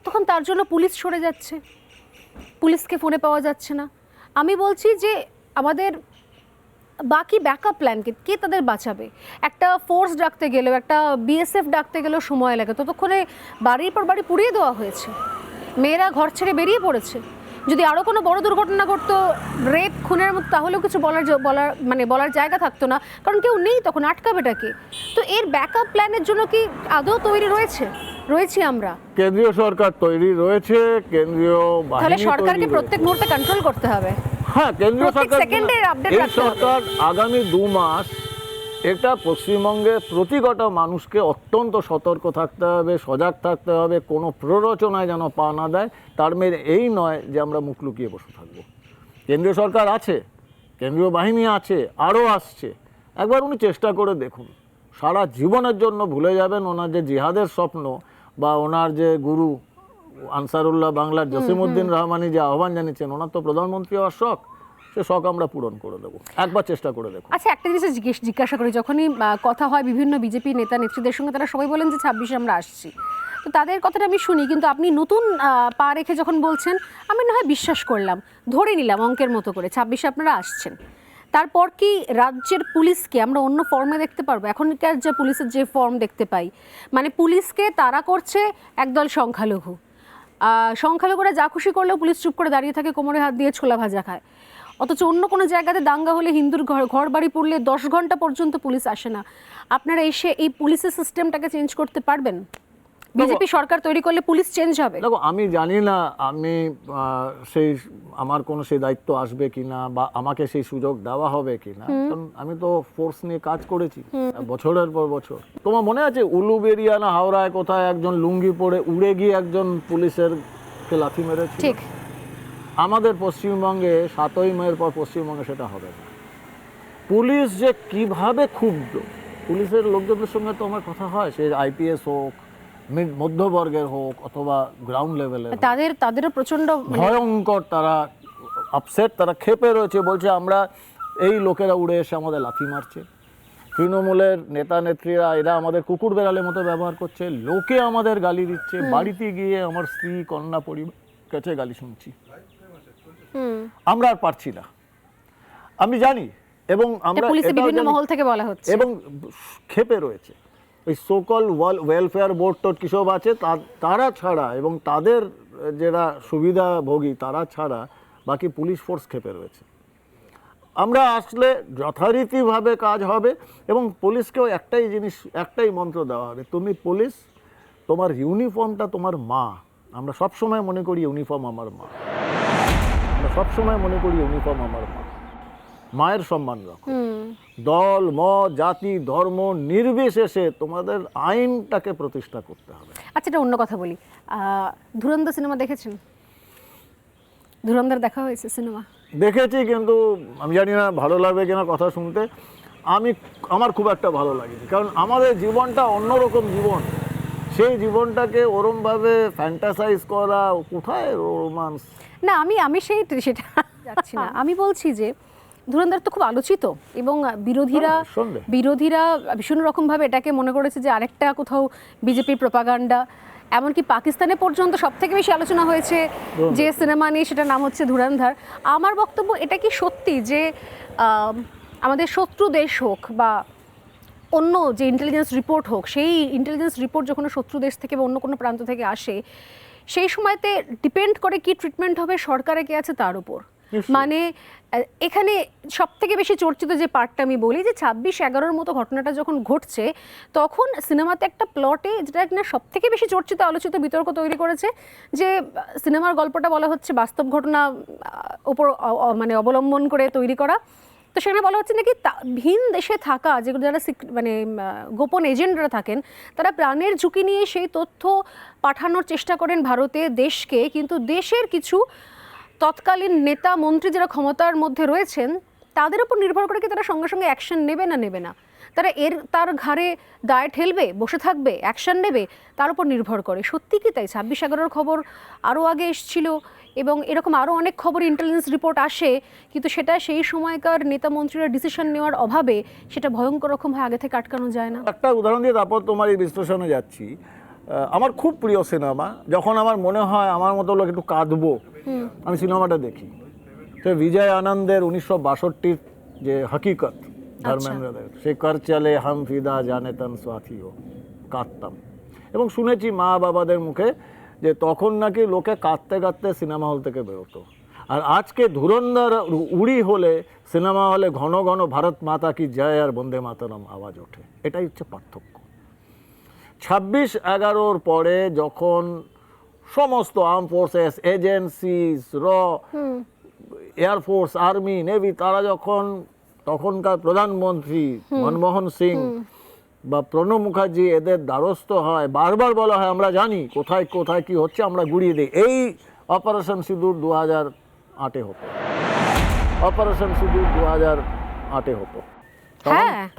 Speaker 1: তখন তার জন্য পুলিশ সরে যাচ্ছে, পুলিশকে ফোনে পাওয়া যাচ্ছে না। আমি বলছি যে আমাদের বাকি ব্যাকআপ প্ল্যান কে তাদের বাঁচাবে? একটা ফোর্স ডাকতে গেলেও, একটা বিএসএফ ডাকতে গেলেও সময় লাগে, ততক্ষণে বাড়ির পর বাড়ি পুড়িয়ে দেওয়া হয়েছে, মেয়েরা ঘর ছেড়ে বেরিয়ে পড়েছে। যদি আরও কোনো বড় দুর্ঘটনা ঘটতো, রেপ, খুনের মতো, তাহলেও কিছু বলার জায়গা থাকতো না, কারণ কেউ নেই তখন, আটকাবেটাকে। তো এর ব্যাকআপ প্ল্যানের জন্য কি আদৌ তৈরি রয়েছি আমরা?
Speaker 2: কেন্দ্রীয় সরকার তৈরি রয়েছে, কেন্দ্রীয়
Speaker 1: তাহলে
Speaker 2: বাহিনী
Speaker 1: সরকারকে প্রত্যেক মুহূর্তে কন্ট্রোল করতে হবে।
Speaker 2: হ্যাঁ, কেন্দ্রীয় সরকার, এই
Speaker 1: এই
Speaker 2: সরকার আগামী 2 মাস এটা পশ্চিমবঙ্গের প্রতিটা মানুষকে অত্যন্ত সতর্ক থাকতে হবে, সজাগ থাকতে হবে, কোনো প্ররোচনায় যেন পা না দেয়। তার মেয়ে এই নয় যে আমরা মুখ লুকিয়ে বসে থাকবো। কেন্দ্রীয় সরকার আছে, কেন্দ্রীয় বাহিনী আছে, আরও আসছে। একবার উনি চেষ্টা করে দেখুন, সারা জীবনের জন্য ভুলে যাবেন ওনার যে জিহাদের স্বপ্ন, বা ওনার যে গুরু আনসারুল্লাহ বাংলার জসিমউদ্দিন রহমানি যে আহ্বান জানিয়েছেন, ওনার তো প্রধানমন্ত্রী হওয়ার শখ, সে শখ আমরা পূরণ করে দেবো। একবার চেষ্টা করে দেখুন।
Speaker 1: আচ্ছা, একটা জিনিস জিজ্ঞাসা করি, যখনই কথা হয় বিভিন্ন বিজেপি নেতা নেত্রীদের সঙ্গে, তারা সবাই বলেন যে 26-এ আমরা আসছি, তো তাদের কথাটা আমি শুনি, কিন্তু আপনি নতুন পা রেখে যখন বলছেন, আমি না হয় বিশ্বাস করলাম, ধরে নিলাম অঙ্কের মতো করে 26-এ আপনারা আসছেন। তারপর কি রাজ্যের পুলিশকে আমরা অন্য ফর্মে দেখতে পারবো? এখনকার যে পুলিশের যে ফর্ম দেখতে পাই, মানে পুলিশকে তারা করছে একদল সংখ্যালঘুরা যা খুশি করলেও পুলিশ চুপ করে দাঁড়িয়ে থাকে, কোমরে হাত দিয়ে ছোলা ভাজা খায়। অথচ অন্য কোনো জায়গাতে দাঙ্গা হলে, হিন্দুর ঘর বাড়ি পড়লে 10 ঘন্টা পর্যন্ত পুলিশ আসে না। আপনারা এসে এই পুলিশের সিস্টেমটাকে চেঞ্জ করতে পারবেন? বিজেপি সরকার তৈরি করলে পুলিশ চেঞ্জ হবে?
Speaker 2: দেখো, আমি জানি না আমি আমার কোনো সেই দায়িত্ব আসবে কিনা, বা আমাকে সেই সুযোগ দেওয়া হবে কিনা, কারণ আমি তো ফোর্স নিয়ে কাজ করেছি বছরের পর বছর। তোমার মনে আছে উলুবেরিয়া না হাওড়ায় কোথায় একজন লুঙ্গি পরে উড়ে গিয়ে একজন পুলিশের লাথি মেরেছে?
Speaker 1: ঠিক।
Speaker 2: আমাদের পশ্চিমবঙ্গে 7ই মের পর পশ্চিমবঙ্গে সেটা হবে না। পুলিশ যে কিভাবে ক্ষুব্ধ, পুলিশের লোকজনের সঙ্গে তো আমার কথা হয়, সে আইপিএস হোক, মধ্যবর্গের হোক, অথবা গ্রাউন্ড লেভেলের,
Speaker 1: তাদেরও প্রচন্ড
Speaker 2: ভয়ঙ্কর, তারা আপসেট, তারা ক্ষেপে রয়েছে, বলছে আমরা এই লোকেরা উড়ে এসে আমাদের লাথি মারছে, তৃণমূলের নেতা নেত্রীরা এরা আমাদের কুকুর বেড়ালের মতো ব্যবহার করছে, লোকে আমাদের গালি দিচ্ছে, বাড়িতে গিয়ে আমার স্ত্রী কন্যা পরিবার কাছে গালি শুনছি, আমরা আর পারছি না। আমি জানি, এবং আমরা
Speaker 1: বিভিন্ন মহল থেকে বলা হচ্ছে,
Speaker 2: এবং ক্ষেপে রয়েছে। ওই সোকল ওয়েলফেয়ার বোর্ড টোট কিসব আছে, তারা ছাড়া, এবং তাদের যারা সুবিধাভোগী তারা ছাড়া বাকি পুলিশ ফোর্স ক্ষেপে রয়েছে। আমরা আসলে যথারীতিভাবে কাজ হবে, এবং পুলিশকেও একটাই মন্ত্র দেওয়া হবে, তুমি পুলিশ, তোমার ইউনিফর্মটা তোমার মা। আমরা সবসময় মনে করি ইউনিফর্ম আমার মা, আমরা সবসময় মনে করি ইউনিফর্ম আমার মা। মায়ের সম্মান রাখো, দল মত জাতি ধর্ম নির্বিশেষে তোমাদের আইনটাকে প্রতিষ্ঠা করতে হবে।
Speaker 1: আচ্ছা, এটা অন্য কথা বলি। ধুরন্ধর সিনেমা দেখেছেন? ধুরন্ধর দেখা হয়েছে সিনেমা?
Speaker 2: দেখেছি, কিন্তু আমি জানি না ভালো লাগবে কিনা কথা শুনতে। আমার খুব একটা ভালো লাগেনি, কারণ আমাদের জীবনটা অন্যরকম জীবন। সেই জীবনটাকে ওরমভাবে ফ্যান্টাসাইজ করা, কোথায় রোমান্স?
Speaker 1: না, আমি সেটা যাচ্ছি না। আমি বলছি যে ধুরন্ধর তো খুব আলোচিত এবং বিরোধীরা ভীষণ রকমভাবে এটাকে মনে করেছে যে আরেকটা কোথাও বিজেপির প্রপাগান্ডা। এমনকি পাকিস্তানে পর্যন্ত সব থেকে বেশি আলোচনা হয়েছে যে সিনেমা নিয়ে, সেটার নাম হচ্ছে ধুরন্ধর। আমার বক্তব্য, এটা কি সত্যি যে আমাদের শত্রু দেশ হোক বা অন্য যে ইন্টেলিজেন্স রিপোর্ট হোক, সেই ইন্টেলিজেন্স রিপোর্ট যখন শত্রু দেশ থেকে বা অন্য কোনো প্রান্ত থেকে আসে, সেই সময়তে ডিপেন্ড করে কি ট্রিটমেন্ট হবে সরকারে কে আছে তার উপর। মানে এখানে সব থেকে বেশি চর্চিত যে পার্টটা আমি বলি, যে 26/11 মতো ঘটনাটা যখন ঘটছে, তখন সিনেমাতে একটা প্লটে, যেটা কিনা সব থেকে বেশি চর্চিত আলোচিত বিতর্ক তৈরি করেছে, যে সিনেমার গল্পটা বলা হচ্ছে বাস্তব ঘটনা উপর মানে অবলম্বন করে তৈরি করা। তো সেখানে বলা হচ্ছে নাকি ভিন দেশে থাকা যেগুলো যারা মানে গোপন এজেন্টরা থাকেন, তারা প্রাণের ঝুঁকি নিয়ে সেই তথ্য পাঠানোর চেষ্টা করেন ভারতে দেশকে, কিন্তু দেশের কিছু তৎকালীন নেতা মন্ত্রী যারা ক্ষমতার মধ্যে রয়েছেন, তাদের উপর নির্ভর করে কি তারা সঙ্গে সঙ্গে অ্যাকশন নেবে না, তারা তার ঘাড়ে দায় ঠেলবে, বসে থাকবে, অ্যাকশন নেবে, তার উপর নির্ভর করে। সত্যি কি তাই? 26/11 খবর আরও আগে এসেছিল এবং এরকম আরও অনেক খবর ইন্টেলিজেন্স রিপোর্ট আসে, কিন্তু সেটা সেই সময়কার নেতা মন্ত্রীরা ডিসিশন নেওয়ার অভাবে সেটা ভয়ঙ্কর রকমভাবে আগে থেকে আটকানো যায় না।
Speaker 2: একটা উদাহরণ দিয়ে তারপর তোমার এই বিশ্লেষণে যাচ্ছি। আমার খুব প্রিয় সিনেমা, যখন আমার মনে হয় আমার মতো লোক একটু কাঁদবো, আমি সিনেমাটা দেখি। তো বিজয় আনন্দের 1962 যে হকিকত, ধর্মেন্দ্রদের, সে কর চলে হাম ফিদা জানে তন সাথী হো, কাঁদতাম। এবং শুনেছি মা বাবাদের মুখে যে তখন নাকি লোকে কাঁদতে কাঁদতে সিনেমা হল থেকে বেরোতো। আর আজকে ধুরন্ধর উড়ি হলে সিনেমা হলে ঘন ঘন ভারত মাতা কি জয় আর বন্দে মাতরম আওয়াজ ওঠে। এটাই হচ্ছে পার্থক্য। 26/11 পরে যখন সমস্ত arm forces, agencies, air force, army, navy, তারা যখন তখনকার প্রধানমন্ত্রী মনমোহন সিং বা প্রণব মুখার্জি এদের দ্বারস্থ হয়, বারবার বলা হয় আমরা জানি কোথায় কোথায় কি হচ্ছে, আমরা গুড়িয়ে দিই। এই অপারেশন সিঁদুর 2008-এ হতো। অপারেশন সিঁদুর 2008-এ হতো।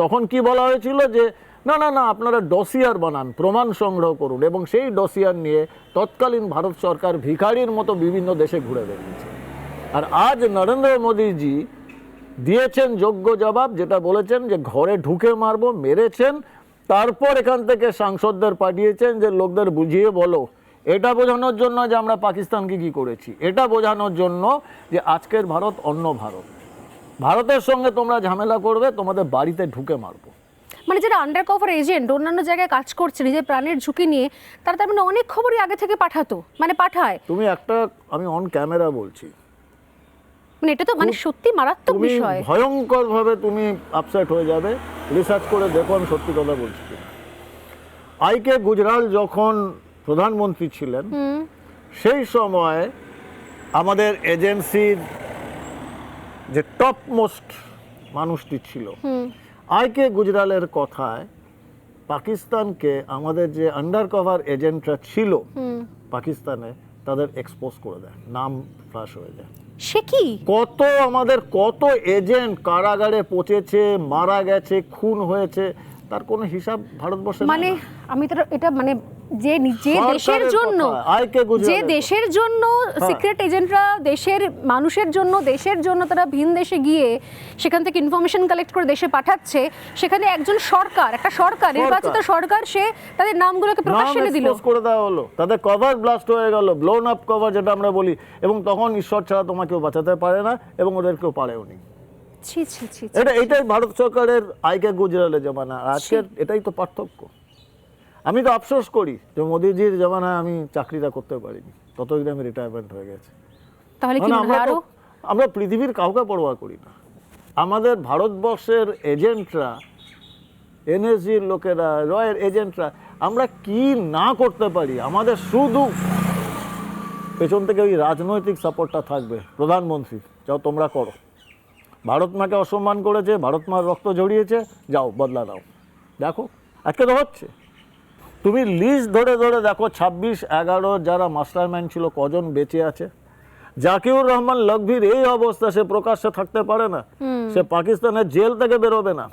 Speaker 2: তখন কি বলা হয়েছিল যে না না না, আপনারা ডসিয়ার বানান, প্রমাণ সংগ্রহ করুন, এবং সেই ডসিয়ার নিয়ে তৎকালীন ভারত সরকার ভিখারির মতো বিভিন্ন দেশে ঘুরে বেরিয়েছে। আর আজ নরেন্দ্র মোদীজি দিয়েছেন যোগ্য জবাব, যেটা বলেছেন যে ঘরে ঢুকে মারবো, মেরেছেন। তারপর এখান থেকে সাংসদদের পাঠিয়েছেন যে লোকদের বুঝিয়ে বলো। এটা বোঝানোর জন্য যে আমরা পাকিস্তানকে কি করেছি, এটা বোঝানোর জন্য যে আজকের ভারত অন্য ভারত, ভারতের সঙ্গে তোমরা ঝামেলা করবে, তোমাদের বাড়িতে ঢুকে মারবো।
Speaker 1: মানে যারা আন্ডার কভার এজেন্ট অন্যান্য জায়গায় কাজ করছে নিজের প্রাণের ঝুঁকি নিয়ে, তারা তার মানে অনেক খবরই আগে থেকে পাঠায়।
Speaker 2: তুমি একটা, আমি অন ক্যামেরা বলছি,
Speaker 1: মানে এটা তো মানে সত্যি মারাত্মক বিষয়।
Speaker 2: ভয়ঙ্কর ভাবে তুমি আপসেট হয়ে যাবে। রিসার্চ করে দেখো, আমি সত্যি কথা বলছি। আইকে গুজরাল যখন প্রধানমন্ত্রী ছিলেন, সেই সময় আমাদের এজেন্সির যে টপ মোস্ট মানুষটি ছিল, আইকে গুজরালের কথায় পাকিস্তানকে আমাদের যে আন্ডার কভার এজেন্টরা ছিল পাকিস্তানে, তাদের এক্সপোজ করে দেয়, নাম ফ্লাশ হয়ে যায়।
Speaker 1: সে কি
Speaker 2: আমাদের কত এজেন্ট কারাগারে পচেছে, মারা গেছে, খুন হয়েছে, তার কোনো হিসাব ভারতবর্ষে
Speaker 1: মানে আমি তো এটা মানে যে দেশের জন্য সিক্রেট এজেন্টরা দেশের মানুষের জন্য, দেশের জন্য তারা ভিন দেশে গিয়ে সেখান থেকে ইনফরমেশন কালেক্ট করে দেশে পাঠাচ্ছে, সেখানে একজন সরকার, একটা সরকার, নির্বাচিত সরকার, সে তাদের নামগুলোকে প্রকাশ্যে এনে দিল,
Speaker 2: করে দেওয়া হলো, তাদের কভার ব্লাস্ট হয়ে গেল, ব্লোন আপ কভার যেটা আমরা বলি। এবং তখন ঈশ্বর ছাড়া তোমাকেও বাঁচাতে পারে না, এবং ওদেরকেও পারেওনি। এটাই ভারত সরকারের আইকে গুজরালের জমানা। আজকের এটাই তো পার্থক্য। আমি তো আফসোস করি যে মোদিজির জমানায় আমি চাকরিটা করতে পারিনি, ততদিন আমি রিটায়ারমেন্ট হয়ে গেছে।
Speaker 1: তাহলে কি
Speaker 2: আমরা পৃথিবীর কাউকে পরোয়া করি না। আমাদের ভারতবর্ষের এজেন্টরা, এনএসজির লোকেরা, রয়ের এজেন্টরা, আমরা কি না করতে পারি। আমাদের শুধু পেছন থেকে ওই রাজনৈতিক সাপোর্টটা থাকবে, প্রধানমন্ত্রী যাও তোমরা করো, ভারত মাকে অসম্মান করেছে, ভারত মার রক্ত ঝরিয়েছে, যাও বদলা দাও। দেখো আজকে তো হচ্ছে। তুমি লিস্ট ধরে ধরে দেখো 26/11 যারা মাস্টারমাইন্ড ছিল কজন বেঁচে আছে। জাকিউর রহমান লকভির এই অবস্থা, সে প্রকাশ্যে থাকতে পারে না, সে পাকিস্তানের জেল থেকে বেরোবে না,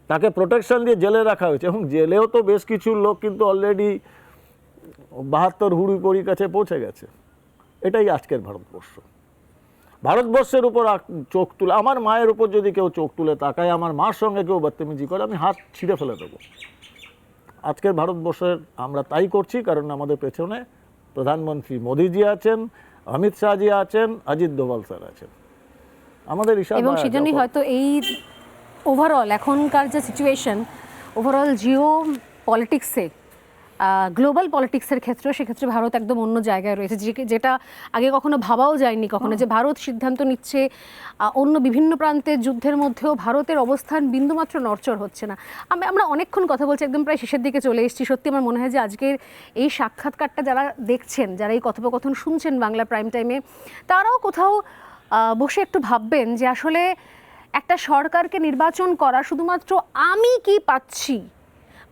Speaker 2: তাকে প্রোটেকশন দিয়ে জেলে রাখা হয়েছে। এবং জেলেও তো বেশ কিছু লোক কিন্তু অলরেডি 72 হুড়ি কাছে পৌঁছে গেছে। এটাই আজকের ভারতবর্ষ। ভারতবর্ষের উপর চোখ তুলে, আমার মায়ের উপর যদি কেউ চোখ তুলে তাকায়, আমার মার সঙ্গে কেউ বদতমিজি করে, আমি হাত ছিঁড়ে ফেলে দেবো। আজকের ভারতবর্ষের আমরা তাই করছি, কারণ আমাদের পেছনে প্রধানমন্ত্রী মোদিজি আছেন, অমিত শাহজি আছেন, অজিত দোভাল স্যার আছেন। আমাদের
Speaker 1: এবং সেজন্যই হয়তো এই ওভারঅল এখনকার যে সিচুয়েশন, ওভারঅল জিও পলিটিক্সে, গ্লোবাল পলিটিক্সের ক্ষেত্রেও সেক্ষেত্রে ভারত একদম অন্য জায়গায় রয়েছে, যেটা আগে কখনো ভাবাও যায়নি কখনো, যে ভারত সিদ্ধান্ত নিচ্ছে। অন্য বিভিন্ন প্রান্তের যুদ্ধের মধ্যেও ভারতের অবস্থান বিন্দুমাত্র নড়চড় হচ্ছে না। আমরা অনেকক্ষণ কথা বলছি, একদম প্রায় শেষের দিকে চলে এসেছি। সত্যি আমার মনে হয় যে আজকের এই সাক্ষাৎকারটা যারা দেখছেন, যারা এই কথোপকথন শুনছেন বাংলা প্রাইম টাইমে, তারাও কোথাও বসে একটু ভাববেন যে আসলে একটা সরকারকে নির্বাচন করা শুধুমাত্র আমি কি পাচ্ছি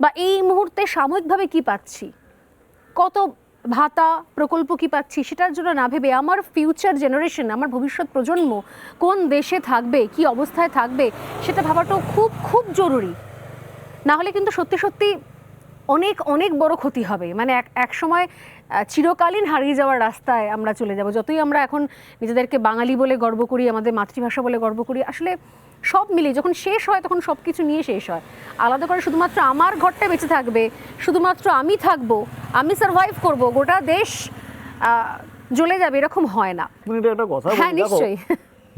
Speaker 1: বা এই মুহূর্তে সাময়িকভাবে কি পাচ্ছি, কত ভাতা প্রকল্প কি পাচ্ছি, সেটার জন্য না ভেবে আমার ফিউচার জেনারেশন, আমার ভবিষ্যৎ প্রজন্ম কোন দেশে থাকবে, কি অবস্থায় থাকবে, সেটা ভাবাটাও খুব খুব জরুরি। না হলে কিন্তু সত্যি সত্যি অনেক অনেক বড় ক্ষতি হবে। মানে এক সময় চিরকালীন হারিয়ে যাওয়ার রাস্তায় আমরা চলে যাব। যতই আমরা এখন নিজেদেরকে বাঙালি বলে গর্ব করি, আমাদের মাতৃভাষা বলে গর্ব করি, আসলে সব মিলে যখন শেষ হয় তখন সব কিছু নিয়ে শেষ হয়। আলাদা করে শুধুমাত্র আমার ঘরটা বেঁচে থাকবে, শুধুমাত্র আমি থাকবো, আমি সার্ভাইভ করব, গোটা দেশ জ্বলে যাবে, এরকম হয় না।
Speaker 2: একটা কথা
Speaker 1: হ্যাঁ,
Speaker 2: বলি, দেখো,
Speaker 1: নিশ্চয়ই।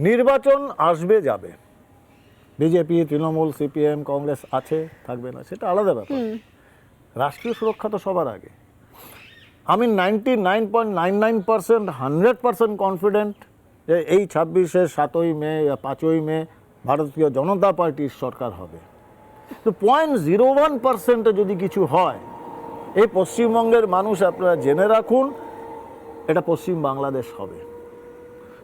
Speaker 2: নির্বাচন আসবে যাবে, বিজেপি, তৃণমূল, সিপিএম, কংগ্রেস আছে, থাকবে না, সেটা আলাদা ব্যাপার। রাষ্ট্রীয় সুরক্ষা তো সবার আগে। আমি 99.99% 100% কনফিডেন্ট যে এই 26শে 7ই মে বা 5ই মে ভারতীয় জনতা পার্টির সরকার হবে। তো 0.01% যদি কিছু হয়, এই পশ্চিমবঙ্গের মানুষ আপনারা জেনে রাখুন, এটা পশ্চিম বাংলাদেশ হবে।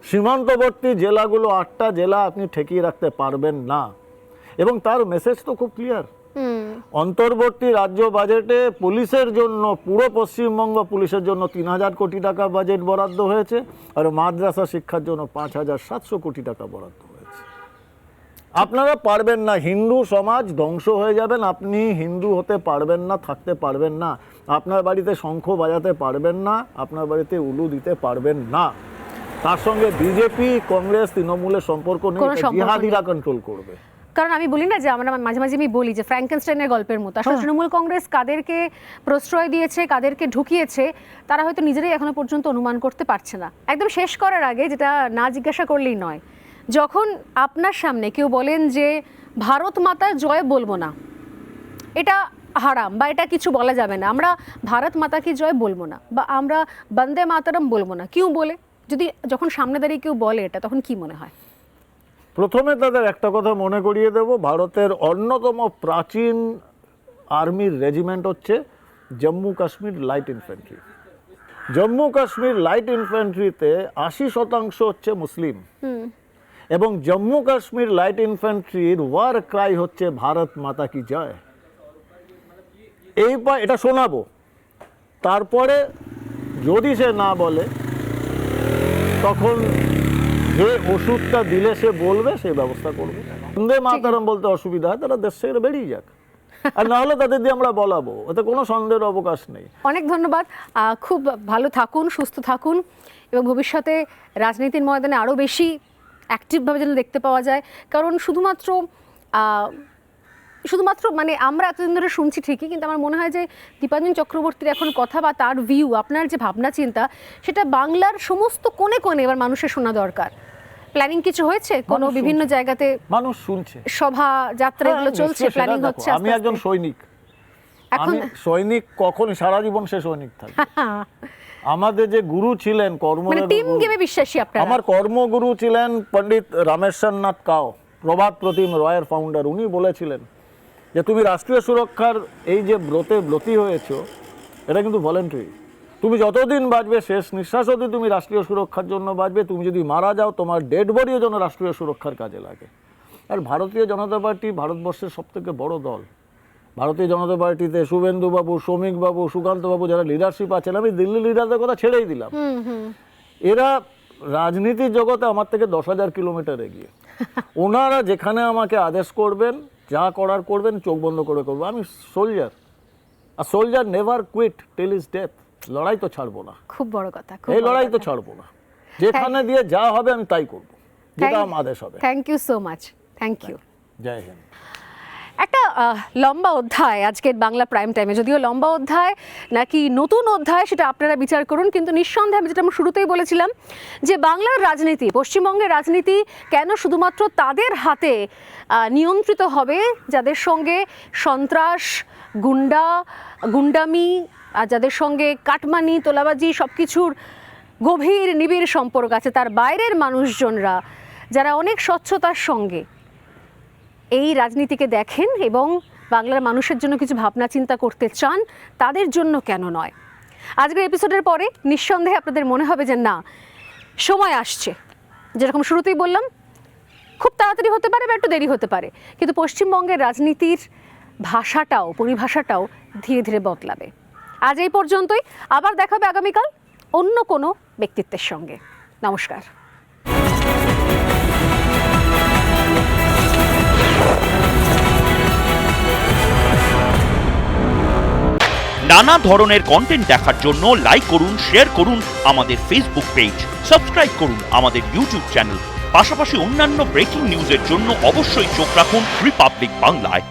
Speaker 2: সীমান্তবর্তী জেলাগুলো 8টা জেলা আপনি ঠেকিয়ে রাখতে পারবেন না। এবং তার মেসেজ তো খুব ক্লিয়ার। অন্তর্বর্তী রাজ্য বাজেটে পুলিশের জন্য, পুরো পশ্চিমবঙ্গ পুলিশের জন্য 3000 কোটি টাকা বাজেট বরাদ্দ হয়েছে, আর মাদ্রাসা শিক্ষার জন্য 5700 কোটি টাকা বরাদ্দ হয়েছে। আপনারা পারবেন না, হিন্দু সমাজ ধ্বংস হয়ে যাবেন, আপনি হিন্দু হতে পারবেন না, থাকতে পারবেন না, আপনার বাড়িতে শঙ্খ বাজাতে পারবেন না, আপনার বাড়িতে উলু দিতে পারবেন না। তার সঙ্গে বিজেপি, কংগ্রেস, তৃণমূলের সম্পর্ক নেই, জিহাদিরা কন্ট্রোল করবে।
Speaker 1: কারণ আমি বলি না যে আমরা মাঝে মাঝে আমি বলি যে ফ্র্যাঙ্কেনস্টাইনের গল্পের মতো, আসলে তৃণমূল কংগ্রেস কাদেরকে প্রশ্রয় দিয়েছে, কাদেরকে ঢুকিয়েছে, তারা হয়তো নিজেরাই এখনো পর্যন্ত অনুমান করতে পারছে না। একদম শেষ করার আগে, যেটা না জিজ্ঞাসা করলেই নয়, যখন আপনার সামনে কেউ বলেন যে ভারত মাতার জয় বলবো না, এটা হারাম বা এটা কিছু বলা যাবে না, আমরা ভারত মাতা কি জয় বলবো না, বা আমরা বন্দে মাতারম বলবো না, কেউ বলে, যখন সামনে দাঁড়িয়ে কেউ বলে এটা, তখন কি মনে হয়?
Speaker 2: প্রথমে তাদের একটা কথা মনে করিয়ে দেব, ভারতের অন্যতম প্রাচীন আর্মির রেজিমেন্ট হচ্ছে Jammu Kashmir light infantry. Jammu Kashmir light ইনফ্যান্ট্রিতে 80% হচ্ছে মুসলিম, এবং জম্মু কাশ্মীর লাইট ইনফ্যান্ট্রির ওয়ার ক্রাই হচ্ছে ভারত মাতা কি জয়। এটা শোনাবো, তারপরে যদি সে না বলে, তখন যে ওষুধটা দিলে সে বলবে, সে ব্যবস্থা করবে। বন্দে মাতরম বলতে অসুবিধা হয়, তারা দেশ থেকে বেরিয়ে যাক, আর না হলে তাদের দিয়ে আমরা বলাবো, এতে কোনো সন্দেহের অবকাশ নেই।
Speaker 1: অনেক ধন্যবাদ, খুব ভালো থাকুন, সুস্থ থাকুন, এবং ভবিষ্যতে রাজনীতির ময়দানে আরও বেশি অ্যাক্টিভভাবে যেন দেখতে পাওয়া যায়। কারণ শুধুমাত্র মানে আমরা এতদিন ধরে শুনছি ঠিকই, কিন্তু আমার মনে হয় যে দীপাঞ্জন চক্রবর্তীর এখন কথা বা তার ভিউ, আপনার যে ভাবনা চিন্তা, সেটা বাংলার সমস্ত কোণে কোণে এবার মানুষের শোনা দরকার। প্ল্যানিং কিছু হয়েছে কোনো বিভিন্ন জায়গাতে, মানুষ শুনছে, সভা যাত্রা এগুলো চলছে, প্ল্যানিং হচ্ছে।
Speaker 2: আমি একজন সৈনিক, আমি সৈনিক, কখন সারা জীবন সে সৈনিক থাকবে। আমাদের যে গুরু ছিলেন,
Speaker 1: বিশ্বাসী আপনারা,
Speaker 2: আমার কর্মগুরু ছিলেন পণ্ডিত রামেশ্বর নাথ কাও, প্রভাত প্রতিম রয়ের ফাউন্ডার। উনি বলেছিলেন যে তুমি রাষ্ট্রীয় সুরক্ষার এই যে ব্রতী হয়েছো, এটা কিন্তু ভলেন্টারি, তুমি যতদিন বাঁচবে, শেষ নিঃশ্বাস অবধি তুমি রাষ্ট্রীয় সুরক্ষার জন্য বাঁচবে। তুমি যদি মারা যাও, তোমার ডেড বডিও যেন রাষ্ট্রীয় সুরক্ষার কাজে লাগে। আর ভারতীয় জনতা পার্টি ভারতবর্ষের সবথেকে বড় দল। ভারতীয় জনতা পার্টিতে শুভেন্দুবাবু, শ্রমিকবাবু, সুকান্তবাবু যারা লিডারশিপ আছেন, আমি দিল্লি লিডারদের কথা ছেড়েই দিলাম, এরা রাজনীতির জগতে আমার থেকে 10,000 কিলোমিটার এগিয়ে। ওনারা যেখানে আমাকে আদেশ করবেন, যা করার করবেন, চোখ বন্ধ করে করবো। আমি সোলজার, আর soldier never quit till is death. লড়াই তো ছাড়বো না,
Speaker 1: খুব বড় কথা।
Speaker 2: এই লড়াই তো ছাড়বো না। যেখানে দিয়ে যা হবে আমি তাই করব, যেটা আমার আদেশ হবে।
Speaker 1: Thank you so much, thank you.
Speaker 2: Jai Hind.
Speaker 1: একটা লম্বা অধ্যায় আজকের বাংলা প্রাইম টাইমে, যদিও লম্বা অধ্যায় নাকি নতুন অধ্যায় সেটা আপনারা বিচার করুন, কিন্তু নিঃসন্দেহে আমি যেটা আমরা শুরুতেই বলেছিলাম যে বাংলার রাজনীতি, পশ্চিমবঙ্গের রাজনীতি কেন শুধুমাত্র তাদের হাতে নিয়ন্ত্রিত হবে যাদের সঙ্গে সন্ত্রাস, গুন্ডামি, আর যাদের সঙ্গে কাটমানি, তোলাবাজি সব কিছুর গভীর নিবিড় সম্পর্ক আছে। তার বাইরের মানুষজনরা যারা অনেক স্বচ্ছতার সঙ্গে এই রাজনীতিকে দেখেন এবং বাংলার মানুষের জন্য কিছু ভাবনা চিন্তা করতে চান, তাদের জন্য কেন নয়। আজকের এপিসোডের পরে নিঃসন্দেহে আপনাদের মনে হবে যে না, সময় আসছে। যেরকম শুরুতেই বললাম, খুব তাড়াতাড়ি হতে পারে বা একটু দেরি হতে পারে, কিন্তু পশ্চিমবঙ্গের রাজনীতির ভাষাটাও, পরিভাষাটাও ধীরে ধীরে বদলাবে। আজ এই পর্যন্তই, আবার দেখা হবে আগামীকাল অন্য কোনো ব্যক্তিত্বের সঙ্গে। নমস্কার।
Speaker 3: নানা ধরনের কন্টেন্ট দেখার জন্য লাইক করুন, শেয়ার করুন আমাদের ফেসবুক পেজ, সাবস্ক্রাইব করুন আমাদের ইউটিউব চ্যানেল। পাশাপাশি অন্যান্য ব্রেকিং নিউজের জন্য অবশ্যই চোখ রাখুন রিপাবলিক বাংলায়।